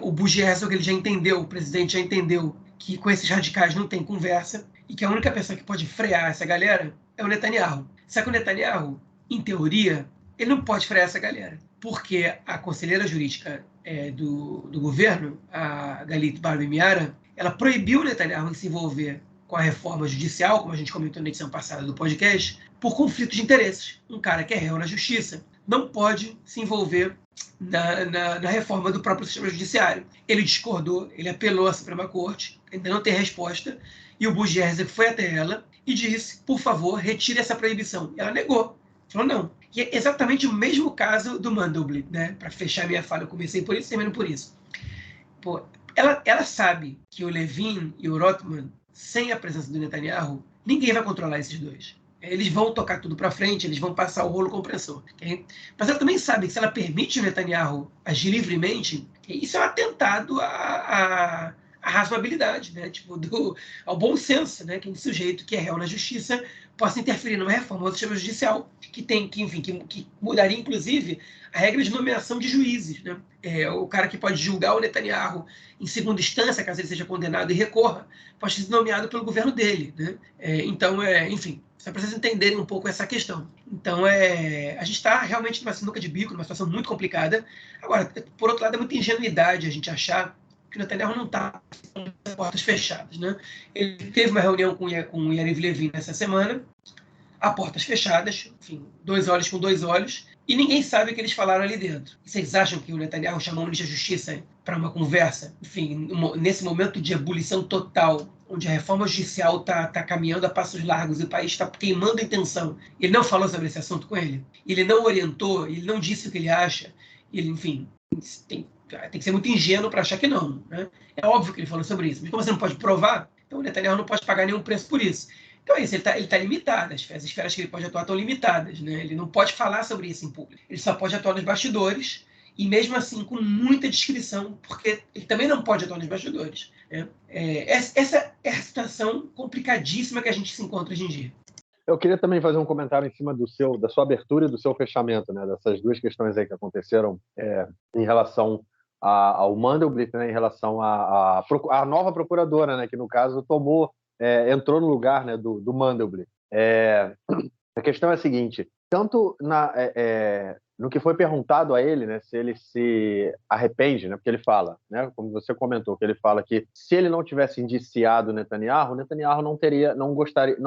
o Bush Herzog, ele já entendeu, o presidente já entendeu que com esses radicais não tem conversa e que a única pessoa que pode frear essa galera é o Netanyahu. Só que o Netanyahu, em teoria, ele não pode frear essa galera, porque a conselheira jurídica do governo, a Galit Barbie Miara, ela proibiu o Netanyahu de se envolver com a reforma judicial, como a gente comentou na edição passada do podcast, por conflito de interesses. Um cara que é réu na justiça não pode se envolver na reforma do próprio sistema judiciário. Ele discordou, ele apelou à Suprema Corte, ainda não tem resposta, e o Bush Herzog foi até ela e disse, por favor, retire essa proibição. Ela negou, falou não. E é exatamente o mesmo caso do Mandelblit, né? Para fechar minha fala, eu comecei por isso, termino por isso. Pô, ela sabe que o Levin e o Rothman, sem a presença do Netanyahu, ninguém vai controlar esses dois. Eles vão tocar tudo para frente, eles vão passar o rolo compressor. Okay? Mas ela também sabe que se ela permite o Netanyahu agir livremente, isso é um atentado à razoabilidade, né? Tipo, ao bom senso, né? Que um sujeito que é réu na justiça possa interferir numa reforma do sistema judicial, que mudaria, inclusive, a regra de nomeação de juízes. Né? O cara que pode julgar o Netanyahu em segunda instância, caso ele seja condenado e recorra, pode ser nomeado pelo governo dele. Né? Então, enfim, só para vocês entenderem um pouco essa questão. Então, a gente está realmente numa sinuca de bico, numa situação muito complicada. Agora, por outro lado, é muita ingenuidade a gente achar que o Netanyahu não está com as portas fechadas. Né? Ele teve uma reunião com o Yariv Levin nessa semana, a portas fechadas, enfim, 2 olhos com 2 olhos, e ninguém sabe o que eles falaram ali dentro. E vocês acham que o Netanyahu chamou o ministro da Justiça para uma conversa? Enfim, nesse momento de ebulição total, onde a reforma judicial está caminhando a passos largos e o país está queimando a intenção, ele não falou sobre esse assunto com ele? Ele não orientou, ele não disse o que ele acha? Ele, enfim, tem que ser muito ingênuo para achar que não. Né? É óbvio que ele falou sobre isso, mas como você não pode provar, então o Netanyahu não pode pagar nenhum preço por isso. Então é isso, ele está limitado, as esferas que ele pode atuar estão limitadas. Né? Ele não pode falar sobre isso em público. Ele só pode atuar nos bastidores, e mesmo assim com muita discrição, porque ele também não pode atuar nos bastidores. Né? Essa é a situação complicadíssima que a gente se encontra hoje em dia. Eu queria também fazer um comentário em cima da sua abertura e do seu fechamento, né, dessas duas questões aí que aconteceram em relação ao Mandelblit, né, em relação à nova procuradora, né, que no caso entrou no lugar, né, do Mandelblit. A questão é a seguinte: tanto no que foi perguntado a ele, né, se ele se arrepende, né, porque ele fala, né, como você comentou, que ele fala que se ele não tivesse indiciado o Netanyahu não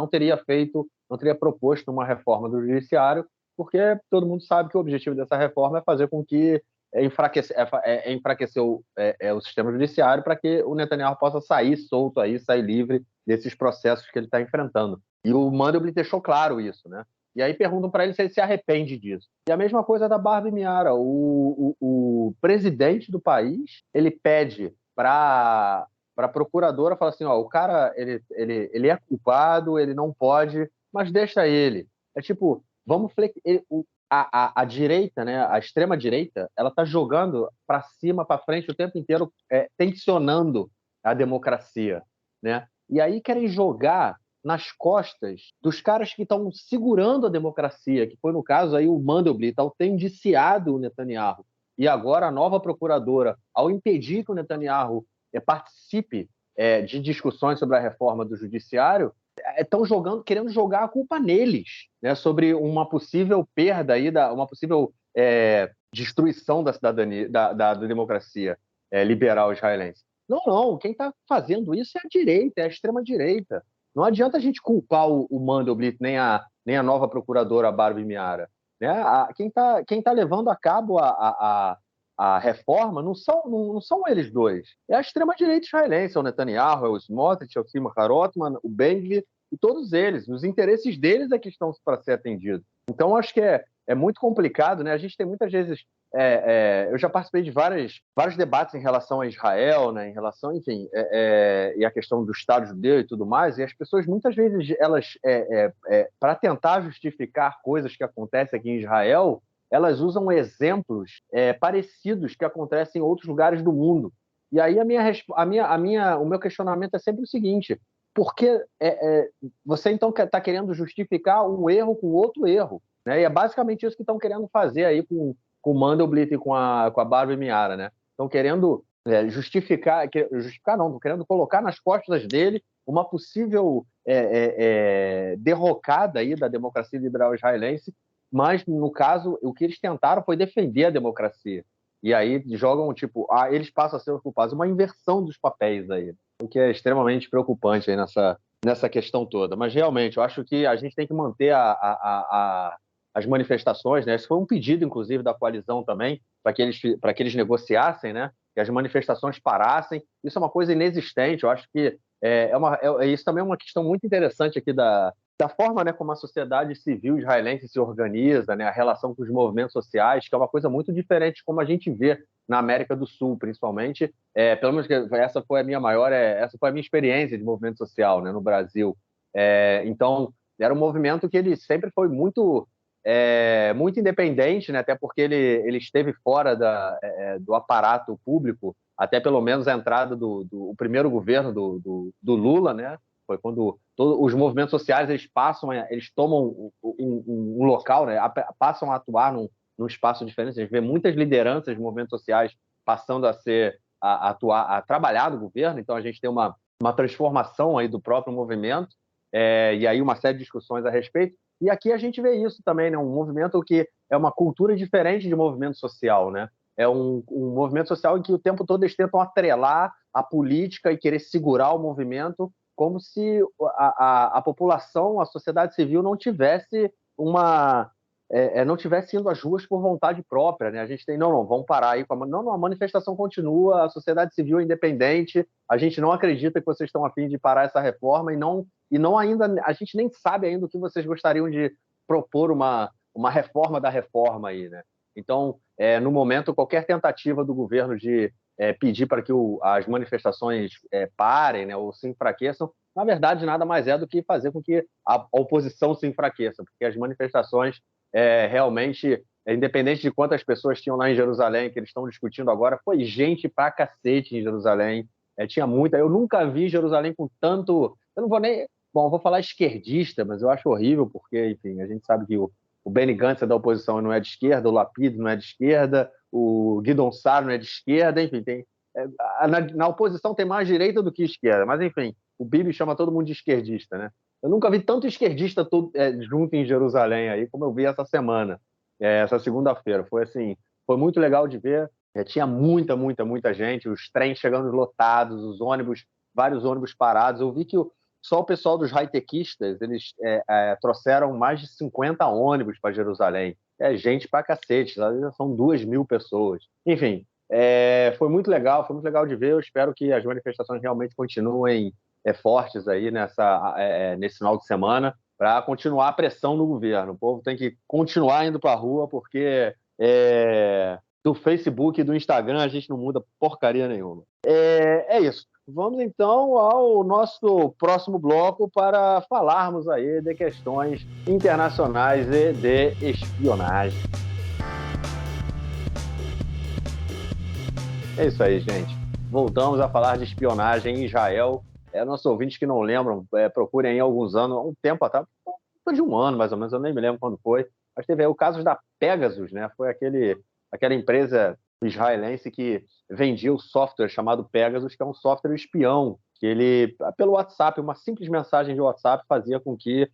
teria proposto uma reforma do judiciário, porque todo mundo sabe que o objetivo dessa reforma é fazer com que enfraquecer o sistema judiciário para que o Netanyahu possa sair solto aí, sair livre desses processos que ele está enfrentando. E o Mandelblit deixou claro isso, né? E aí perguntam para ele se ele se arrepende disso. E a mesma coisa da Barbie Miara. O presidente do país, ele pede para a procuradora, fala assim, o cara ele é culpado, ele não pode, mas deixa ele. É tipo, a direita, né, a extrema direita, ela está jogando para cima, para frente o tempo inteiro, tensionando a democracia, né? E aí querem jogar nas costas dos caras que estão segurando a democracia, que foi no caso aí o Mandelblit, ao ter indiciado o Netanyahu, e agora a nova procuradora, ao impedir que o Netanyahu participe de discussões sobre a reforma do judiciário, estão querendo jogar a culpa neles, né, sobre uma possível perda aí, uma possível destruição da cidadania, da democracia liberal israelense. Não, quem está fazendo isso é a direita, é a extrema-direita. Não adianta a gente culpar o Mandelblit, nem a nova procuradora Barbie Miara. Né? Quem tá levando a cabo a reforma não são eles dois. É a extrema-direita israelense, é o Netanyahu, é o Smotrich, é o Simcha Rothman, o Ben-Gvir, e todos eles. Os interesses deles é que estão para ser atendidos. Então, acho que é muito complicado. Né? A gente tem muitas vezes... eu já participei de vários debates em relação a Israel, né, em relação, enfim, e a questão do Estado judeu e tudo mais, e as pessoas muitas vezes, elas, para tentar justificar coisas que acontecem aqui em Israel, elas usam exemplos parecidos que acontecem em outros lugares do mundo. E aí o meu questionamento é sempre o seguinte: por que você então está querendo justificar um erro com outro erro? Né? E é basicamente isso que estão querendo fazer aí com o Mandelblit e com a Barbie Miara, né? Estão querendo justificar não, estão querendo colocar nas costas dele uma possível derrocada aí da democracia liberal israelense, mas, no caso, o que eles tentaram foi defender a democracia. E aí jogam, tipo, eles passam a ser os culpados. Uma inversão dos papéis aí, o que é extremamente preocupante aí nessa questão toda. Mas, realmente, eu acho que a gente tem que manter as manifestações, né? Esse foi um pedido, inclusive, da coalizão também, para que eles negociassem, né? Que as manifestações parassem. Isso é uma coisa inexistente. Eu acho que isso também é uma questão muito interessante aqui da forma, né, como a sociedade civil israelense se organiza, né, a relação com os movimentos sociais, que é uma coisa muito diferente de como a gente vê na América do Sul, principalmente. Pelo menos essa foi a minha experiência de movimento social, né, no Brasil. Então, era um movimento que ele sempre foi muito independente, né, até porque ele esteve fora do aparato público, até pelo menos a entrada do primeiro governo do Lula, né? Foi quando os movimentos sociais eles tomam um local, né? Passam a atuar num espaço diferente. A gente vê muitas lideranças de movimentos sociais passando a atuar, a trabalhar no governo. Então a gente tem uma transformação aí do próprio movimento, e aí uma série de discussões a respeito. E aqui a gente vê isso também, né? Um movimento que é uma cultura diferente de movimento social, né? É um movimento social em que o tempo todo eles tentam atrelar a política e querer segurar o movimento, como se a população, a sociedade civil não tivesse indo às ruas por vontade própria, né? A gente tem, não, vamos parar aí. Não, a manifestação continua, a sociedade civil é independente, a gente não acredita que vocês estão a fim de parar essa reforma e não ainda, a gente nem sabe ainda o que vocês gostariam de propor uma reforma da reforma aí, né? Então, no momento, qualquer tentativa do governo de pedir para que as manifestações parem, né, ou se enfraqueçam, na verdade, nada mais é do que fazer com que a oposição se enfraqueça, porque as manifestações realmente, independente de quantas pessoas tinham lá em Jerusalém, que eles estão discutindo agora, foi gente pra cacete em Jerusalém, tinha muita. Eu nunca vi Jerusalém com tanto. Eu não vou nem. Bom, eu vou falar esquerdista, mas eu acho horrível, porque, enfim, a gente sabe que o Benny Gantz é da oposição e não é de esquerda, o Lapid não é de esquerda, o Guidon Sar não é de esquerda, enfim, na oposição tem mais direita do que esquerda, mas, enfim, o Bibi chama todo mundo de esquerdista, né? Eu nunca vi tanto esquerdista junto em Jerusalém aí, como eu vi essa semana, essa segunda-feira. Foi assim, foi muito legal de ver. Tinha muita, muita, muita gente, os trens chegando lotados, vários ônibus parados. Eu vi que só o pessoal dos high-techistas, eles trouxeram mais de 50 ônibus para Jerusalém. É gente pra cacete, são 2.000 pessoas. Enfim, foi muito legal de ver. Eu espero que as manifestações realmente continuem fortes aí nesse final de semana para continuar a pressão no governo. O povo tem que continuar indo para a rua, porque do Facebook e do Instagram a gente não muda porcaria nenhuma. É isso. Vamos então ao nosso próximo bloco para falarmos aí de questões internacionais e de espionagem. É isso aí, gente. Voltamos a falar de espionagem em Israel. Nossos ouvintes que não lembram, procurem aí alguns anos, um tempo atrás, de um ano mais ou menos, eu nem me lembro quando foi, mas teve aí o caso da Pegasus, né? Foi aquela empresa israelense que vendia o software chamado Pegasus, que é um software espião, que ele, pelo WhatsApp, uma simples mensagem de WhatsApp fazia com que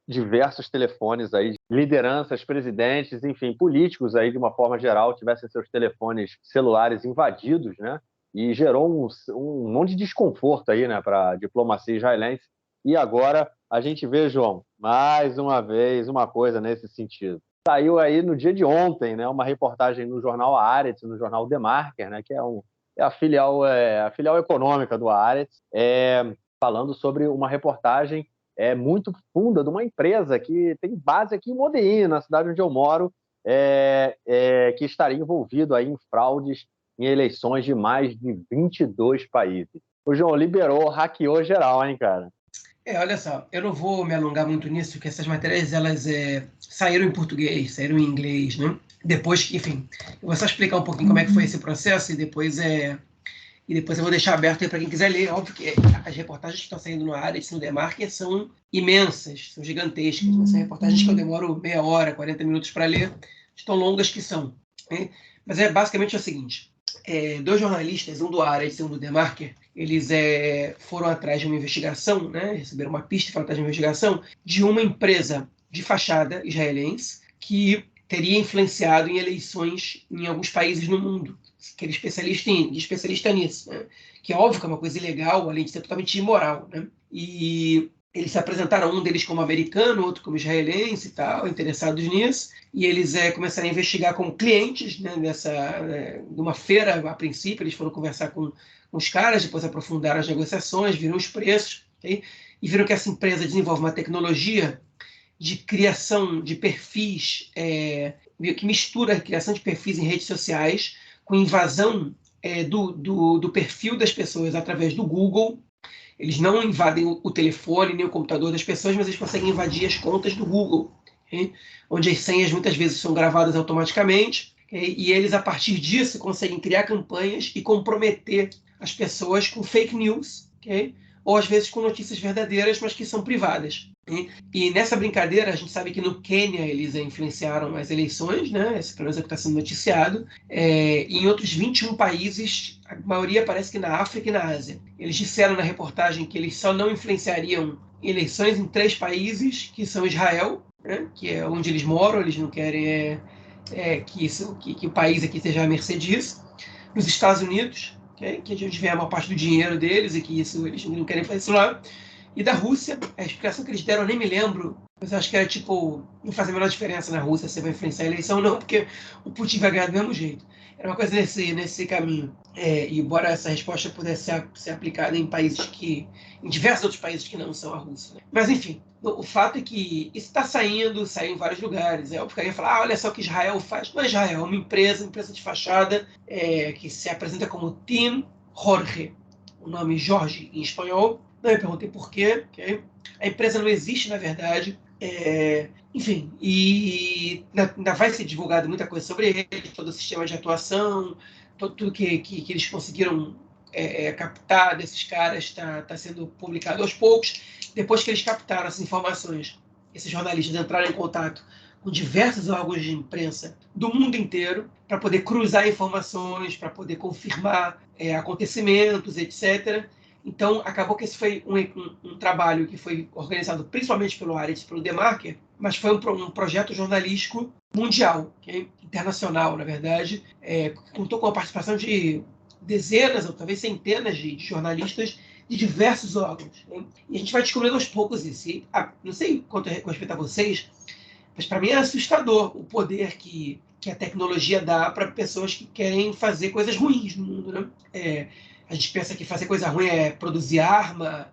diversos telefones aí, lideranças, presidentes, enfim, políticos aí de uma forma geral tivessem seus telefones celulares invadidos, né? E gerou um monte de desconforto aí, né, para a diplomacia israelense. E agora a gente vê, João, mais uma vez uma coisa nesse sentido. Saiu aí no dia de ontem, né, uma reportagem no jornal Haaretz, no jornal The Marker, né, que é a filial econômica do Haaretz, falando sobre uma reportagem muito funda de uma empresa que tem base aqui em Modein, na cidade onde eu moro, que estaria envolvido aí em fraudes em eleições de mais de 22 países. O João hackeou geral, hein, cara? Olha só, eu não vou me alongar muito nisso, porque essas matérias elas saíram em português, saíram em inglês, né? Depois, enfim, eu vou só explicar um pouquinho como é que foi esse processo e depois eu vou deixar aberto aí para quem quiser ler. Óbvio que as reportagens que estão saindo no Haaretz e no The Marker são imensas, são gigantescas. Né? São reportagens que eu demoro meia hora, 40 minutos para ler, de tão longas que são. Né? Mas basicamente é o seguinte: dois jornalistas, um do Haaretz e um do The Marker, eles foram atrás de uma investigação, né? Receberam uma pista e foram atrás de uma investigação de uma empresa de fachada israelense que teria influenciado em eleições em alguns países no mundo, que ele é especialista nisso, né? Que é óbvio que é uma coisa ilegal, além de ser totalmente imoral, né? E eles se apresentaram, um deles como americano, outro como israelense e tal, interessados nisso, e eles começaram a investigar como clientes, né, numa feira, a princípio, eles foram conversar com os caras, depois aprofundaram as negociações, viram os preços, okay? E viram que essa empresa desenvolve uma tecnologia de criação de perfis, que mistura a criação de perfis em redes sociais com invasão do perfil das pessoas através do Google. Eles não invadem o telefone nem o computador das pessoas, mas eles conseguem invadir as contas do Google, okay? Onde as senhas muitas vezes são gravadas automaticamente, okay? E eles, a partir disso, conseguem criar campanhas e comprometer as pessoas com fake news, okay? Ou às vezes com notícias verdadeiras, mas que são privadas. E nessa brincadeira, a gente sabe que no Quênia eles influenciaram as eleições, né? Esse pelo menos é o que está sendo noticiado. E em outros 21 países, a maioria parece que na África e na Ásia. Eles disseram na reportagem que eles só não influenciariam eleições em 3 países, que são Israel, né? Que é onde eles moram, eles não querem que o país aqui esteja à mercê disso. Nos Estados Unidos, okay? Que é de onde vem a maior parte do dinheiro deles e que isso eles não querem fazer isso lá. E da Rússia, a explicação que eles deram eu nem me lembro, mas acho que era tipo, não faz a menor diferença na Rússia se vai influenciar a eleição ou não, porque o Putin vai ganhar do mesmo jeito. Era uma coisa nesse caminho. E embora essa resposta pudesse ser aplicada em diversos outros países que não são a Rússia. Né? Mas enfim, o fato é que isso está saiu em vários lugares. É óbvio que alguém fala, olha só o que Israel faz. Não é Israel, é uma empresa de fachada, que se apresenta como Team Jorge. O nome Jorge em espanhol. Não, eu perguntei por quê. Okay? A empresa não existe, na verdade. Enfim, e ainda vai ser divulgado muita coisa sobre ele, todo o sistema de atuação, tudo que eles conseguiram captar desses caras está sendo publicado aos poucos. Depois que eles captaram essas informações, esses jornalistas entraram em contato com diversos órgãos de imprensa do mundo inteiro para poder cruzar informações, para poder confirmar acontecimentos, etc. Então, acabou que esse foi um trabalho que foi organizado principalmente pelo Haaretz e pelo The Marker, mas foi um projeto jornalístico mundial, okay? Internacional, na verdade, contou com a participação de dezenas ou talvez centenas de jornalistas de diversos órgãos. Okay? E a gente vai descobrindo aos poucos isso. Não sei quanto com respeito a vocês, mas para mim é assustador o poder que a tecnologia dá para pessoas que querem fazer coisas ruins no mundo, né? A gente pensa que fazer coisa ruim é produzir arma,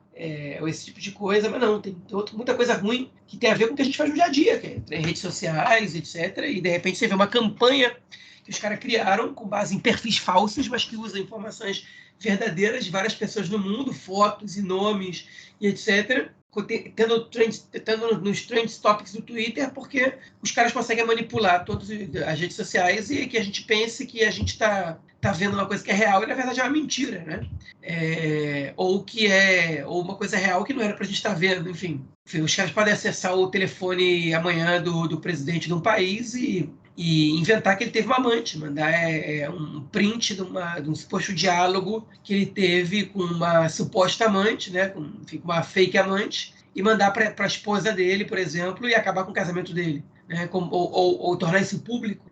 ou esse tipo de coisa, mas não, tem muita coisa ruim que tem a ver com o que a gente faz no dia a dia, que é redes sociais, etc. E de repente você vê uma campanha que os caras criaram com base em perfis falsos, mas que usa informações verdadeiras de várias pessoas no mundo, fotos e nomes e etc., tendo nos trend topics do Twitter, porque os caras conseguem manipular todas as redes sociais e que a gente pense que a gente está vendo uma coisa que é real e na verdade é uma mentira, né? Ou uma coisa real que não era para a gente estar vendo, enfim. Os caras podem acessar o telefone amanhã do presidente de um país e inventar que ele teve uma amante, mandar um print de um suposto diálogo que ele teve com uma suposta amante, né, com uma fake amante, e mandar para a esposa dele, por exemplo, e acabar com o casamento dele, né, ou tornar isso público,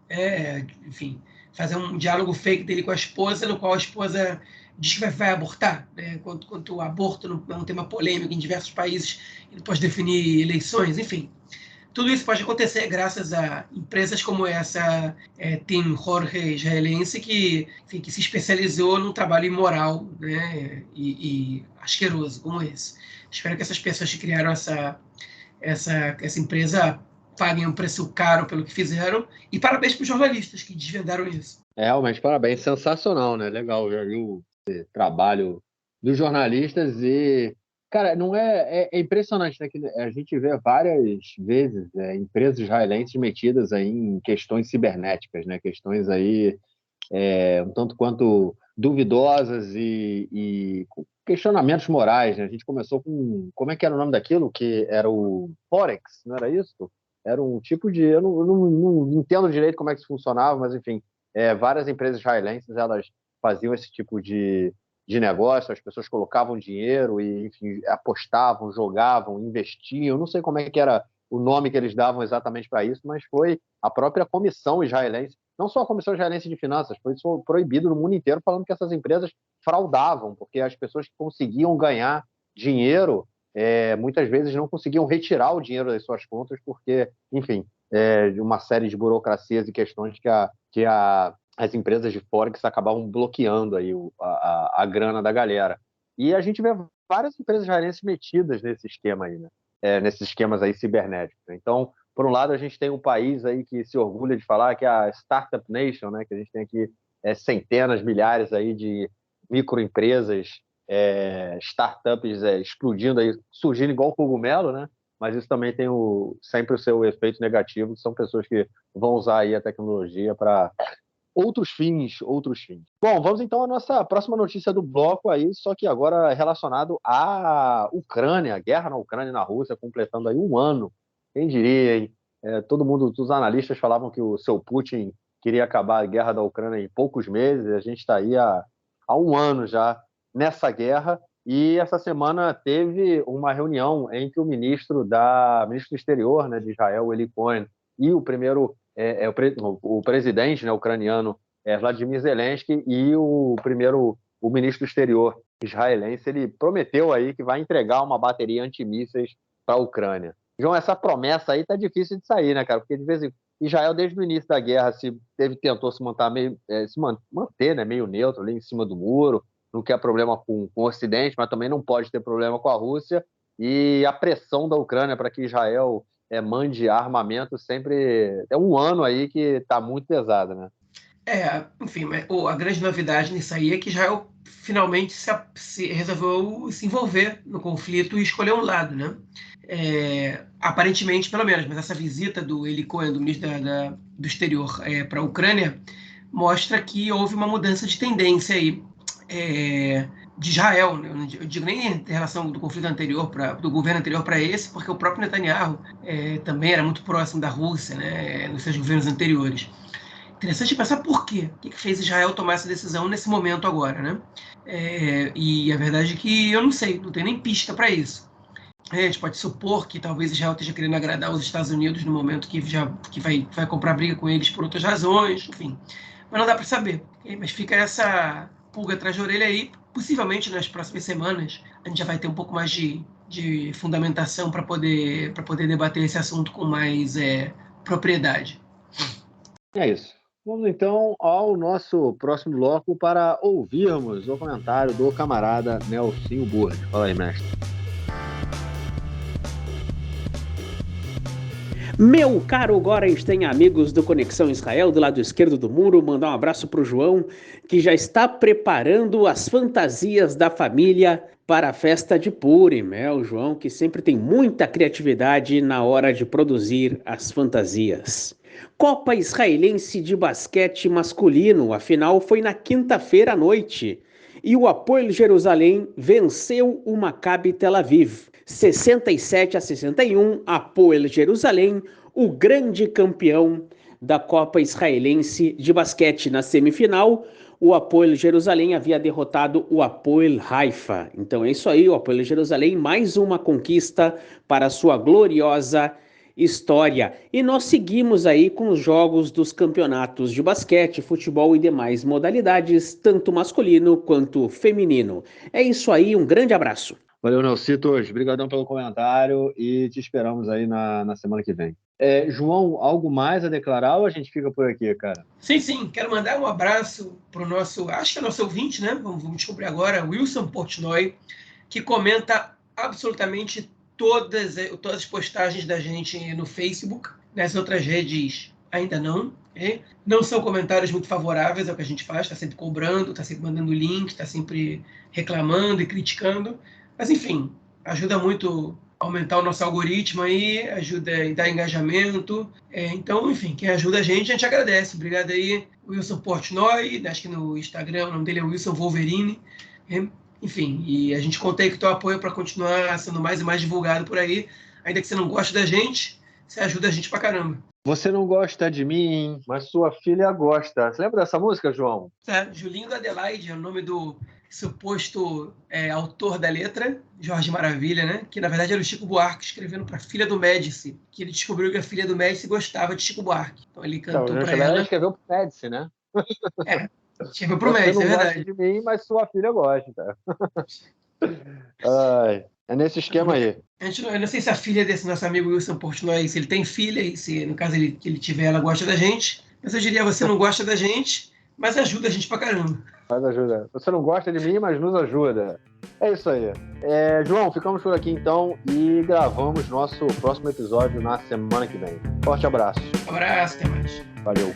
enfim, fazer um diálogo fake dele com a esposa, no qual a esposa diz que vai abortar, né, quanto o aborto é um tema polêmico em diversos países, ele pode definir eleições, enfim. Tudo isso pode acontecer graças a empresas como essa Team Jorge israelense que se especializou num trabalho imoral, né, e asqueroso como esse. Espero que essas pessoas que criaram essa empresa paguem um preço caro pelo que fizeram e parabéns para os jornalistas que desvendaram isso. Realmente, parabéns. Sensacional, né? Legal, já viu o trabalho dos jornalistas e Cara, não é impressionante, né? Que a gente vê várias vezes empresas israelenses metidas aí em questões cibernéticas, né? Questões aí um tanto quanto duvidosas e com questionamentos morais, né? A gente começou com... Como é que era o nome daquilo? Que era o Forex, não era isso? Era um tipo de... Eu não entendo direito como é que isso funcionava, mas, enfim, várias empresas israelenses, elas faziam esse tipo de negócio, as pessoas colocavam dinheiro e, enfim, apostavam, jogavam, investiam. Eu não sei como é que era o nome que eles davam exatamente para isso, mas foi a própria comissão israelense, não só a Comissão Israelense de Finanças, foi isso proibido no mundo inteiro, falando que essas empresas fraudavam, porque as pessoas que conseguiam ganhar dinheiro, muitas vezes não conseguiam retirar o dinheiro das suas contas, porque, enfim, de uma série de burocracias e questões que as empresas de Forex acabavam bloqueando aí a grana da galera. E a gente vê várias empresas israelenses metidas nesse esquema aí, né? Nesses esquemas aí cibernéticos. Então, por um lado, a gente tem um país aí que se orgulha de falar que é a Startup Nation, né? Que a gente tem aqui centenas, milhares aí de microempresas, startups explodindo aí, surgindo igual cogumelo, né? Mas isso também tem sempre o seu efeito negativo, que são pessoas que vão usar aí a tecnologia para outros fins, outros fins. Bom, vamos então à nossa próxima notícia do bloco aí, só que agora relacionado à Ucrânia, a guerra na Ucrânia e na Rússia, completando aí um ano. Quem diria, hein? Todo mundo, os analistas falavam que o seu Putin queria acabar a guerra da Ucrânia em poucos meses, a gente está aí há um ano já nessa guerra, e essa semana teve uma reunião entre o ministro do exterior, né, de Israel, Eli Cohen, e o presidente, né, ucraniano, Vladimir Zelensky, e o ministro do exterior israelense. Ele prometeu aí que vai entregar uma bateria antimísseis para a Ucrânia. João, essa promessa aí tá difícil de sair, né, cara? Porque de vez em Israel, desde o início da guerra, tentou se manter, né, meio neutro ali em cima do muro, não quer problema com o Ocidente, mas também não pode ter problema com a Rússia. E a pressão da Ucrânia para que Israel mande armamento sempre. É um ano aí que está muito pesado, né? Enfim, a grande novidade nisso aí é que Israel finalmente resolveu se envolver no conflito e escolher um lado, né? Aparentemente, pelo menos, mas essa visita do Eli Cohen, do ministro do Exterior, para a Ucrânia, mostra que houve uma mudança de tendência aí de Israel. Né? Eu digo nem em relação do conflito anterior, do governo anterior para esse, porque o próprio Netanyahu também era muito próximo da Rússia, né? Nos seus governos anteriores. Interessante pensar por quê. O que fez Israel tomar essa decisão nesse momento agora, né? E a verdade é que eu não sei, não tenho nem pista para isso. A gente pode supor que talvez Israel esteja querendo agradar os Estados Unidos no momento que vai comprar briga com eles por outras razões, enfim. Mas não dá para saber. Mas fica essa pulga atrás da orelha aí. Possivelmente nas próximas semanas a gente já vai ter um pouco mais de fundamentação para poder debater esse assunto com mais propriedade. É isso. Vamos então ao nosso próximo bloco para ouvirmos o comentário do camarada Nelsinho Burri. Fala aí, mestre. Meu caro Gorenstein, amigos do Conexão Israel, do lado esquerdo do muro, mandar um abraço pro João, que já está preparando as fantasias da família para a festa de Purim. O João que sempre tem muita criatividade na hora de produzir as fantasias. Copa Israelense de basquete masculino, a final foi na quinta-feira à noite. E o Hapoel Jerusalém venceu o Maccabi Tel Aviv. 67-61, Hapoel Jerusalém, o grande campeão da Copa Israelense de basquete. Na semifinal, o Hapoel Jerusalém havia derrotado o Hapoel Haifa. Então é isso aí, o Hapoel Jerusalém, mais uma conquista para a sua gloriosa história. E nós seguimos aí com os jogos dos campeonatos de basquete, futebol e demais modalidades, tanto masculino quanto feminino. É isso aí, um grande abraço. Valeu, Nelcitos. Obrigadão pelo comentário e te esperamos aí na semana que vem. João, algo mais a declarar ou a gente fica por aqui, cara? Sim. Quero mandar um abraço para o nosso, acho que é nosso ouvinte, né? Vamos descobrir agora, Wilson Portnoy, que comenta absolutamente todas as postagens da gente no Facebook. Nas outras redes ainda não. Não são comentários muito favoráveis ao que a gente faz, está sempre cobrando, está sempre mandando link, está sempre reclamando e criticando. Mas, enfim, ajuda muito a aumentar o nosso algoritmo aí, ajuda a dar engajamento. Então, enfim, quem ajuda a gente agradece. Obrigado aí, Wilson Portnoy, acho que no Instagram o nome dele é Wilson Wolverine. Enfim, e a gente conta aí com o teu apoio para continuar sendo mais e mais divulgado por aí. Ainda que você não goste da gente, você ajuda a gente pra caramba. Você não gosta de mim, mas sua filha gosta. Você lembra dessa música, João? Julinho da Adelaide é o nome do suposto autor da letra, Jorge Maravilha, né? Que na verdade era o Chico Buarque escrevendo para a filha do Médici, que ele descobriu que a filha do Médici gostava de Chico Buarque. Então ele cantou para ela. Ele escreveu pro Médici, né? Escreveu pro Médici, é verdade. Você não gosta de mim, mas sua filha gosta. É nesse esquema aí. Eu não sei se a filha desse nosso amigo Wilson Portnoy, se ele tem filha, e se no caso ele tiver, ela gosta da gente. Mas eu diria, você não gosta da gente, mas ajuda a gente pra caramba. Mas ajuda. Você não gosta de mim, mas nos ajuda. É isso aí. João, ficamos por aqui então e gravamos nosso próximo episódio na semana que vem. Forte abraço. Abraço, até mais. Valeu.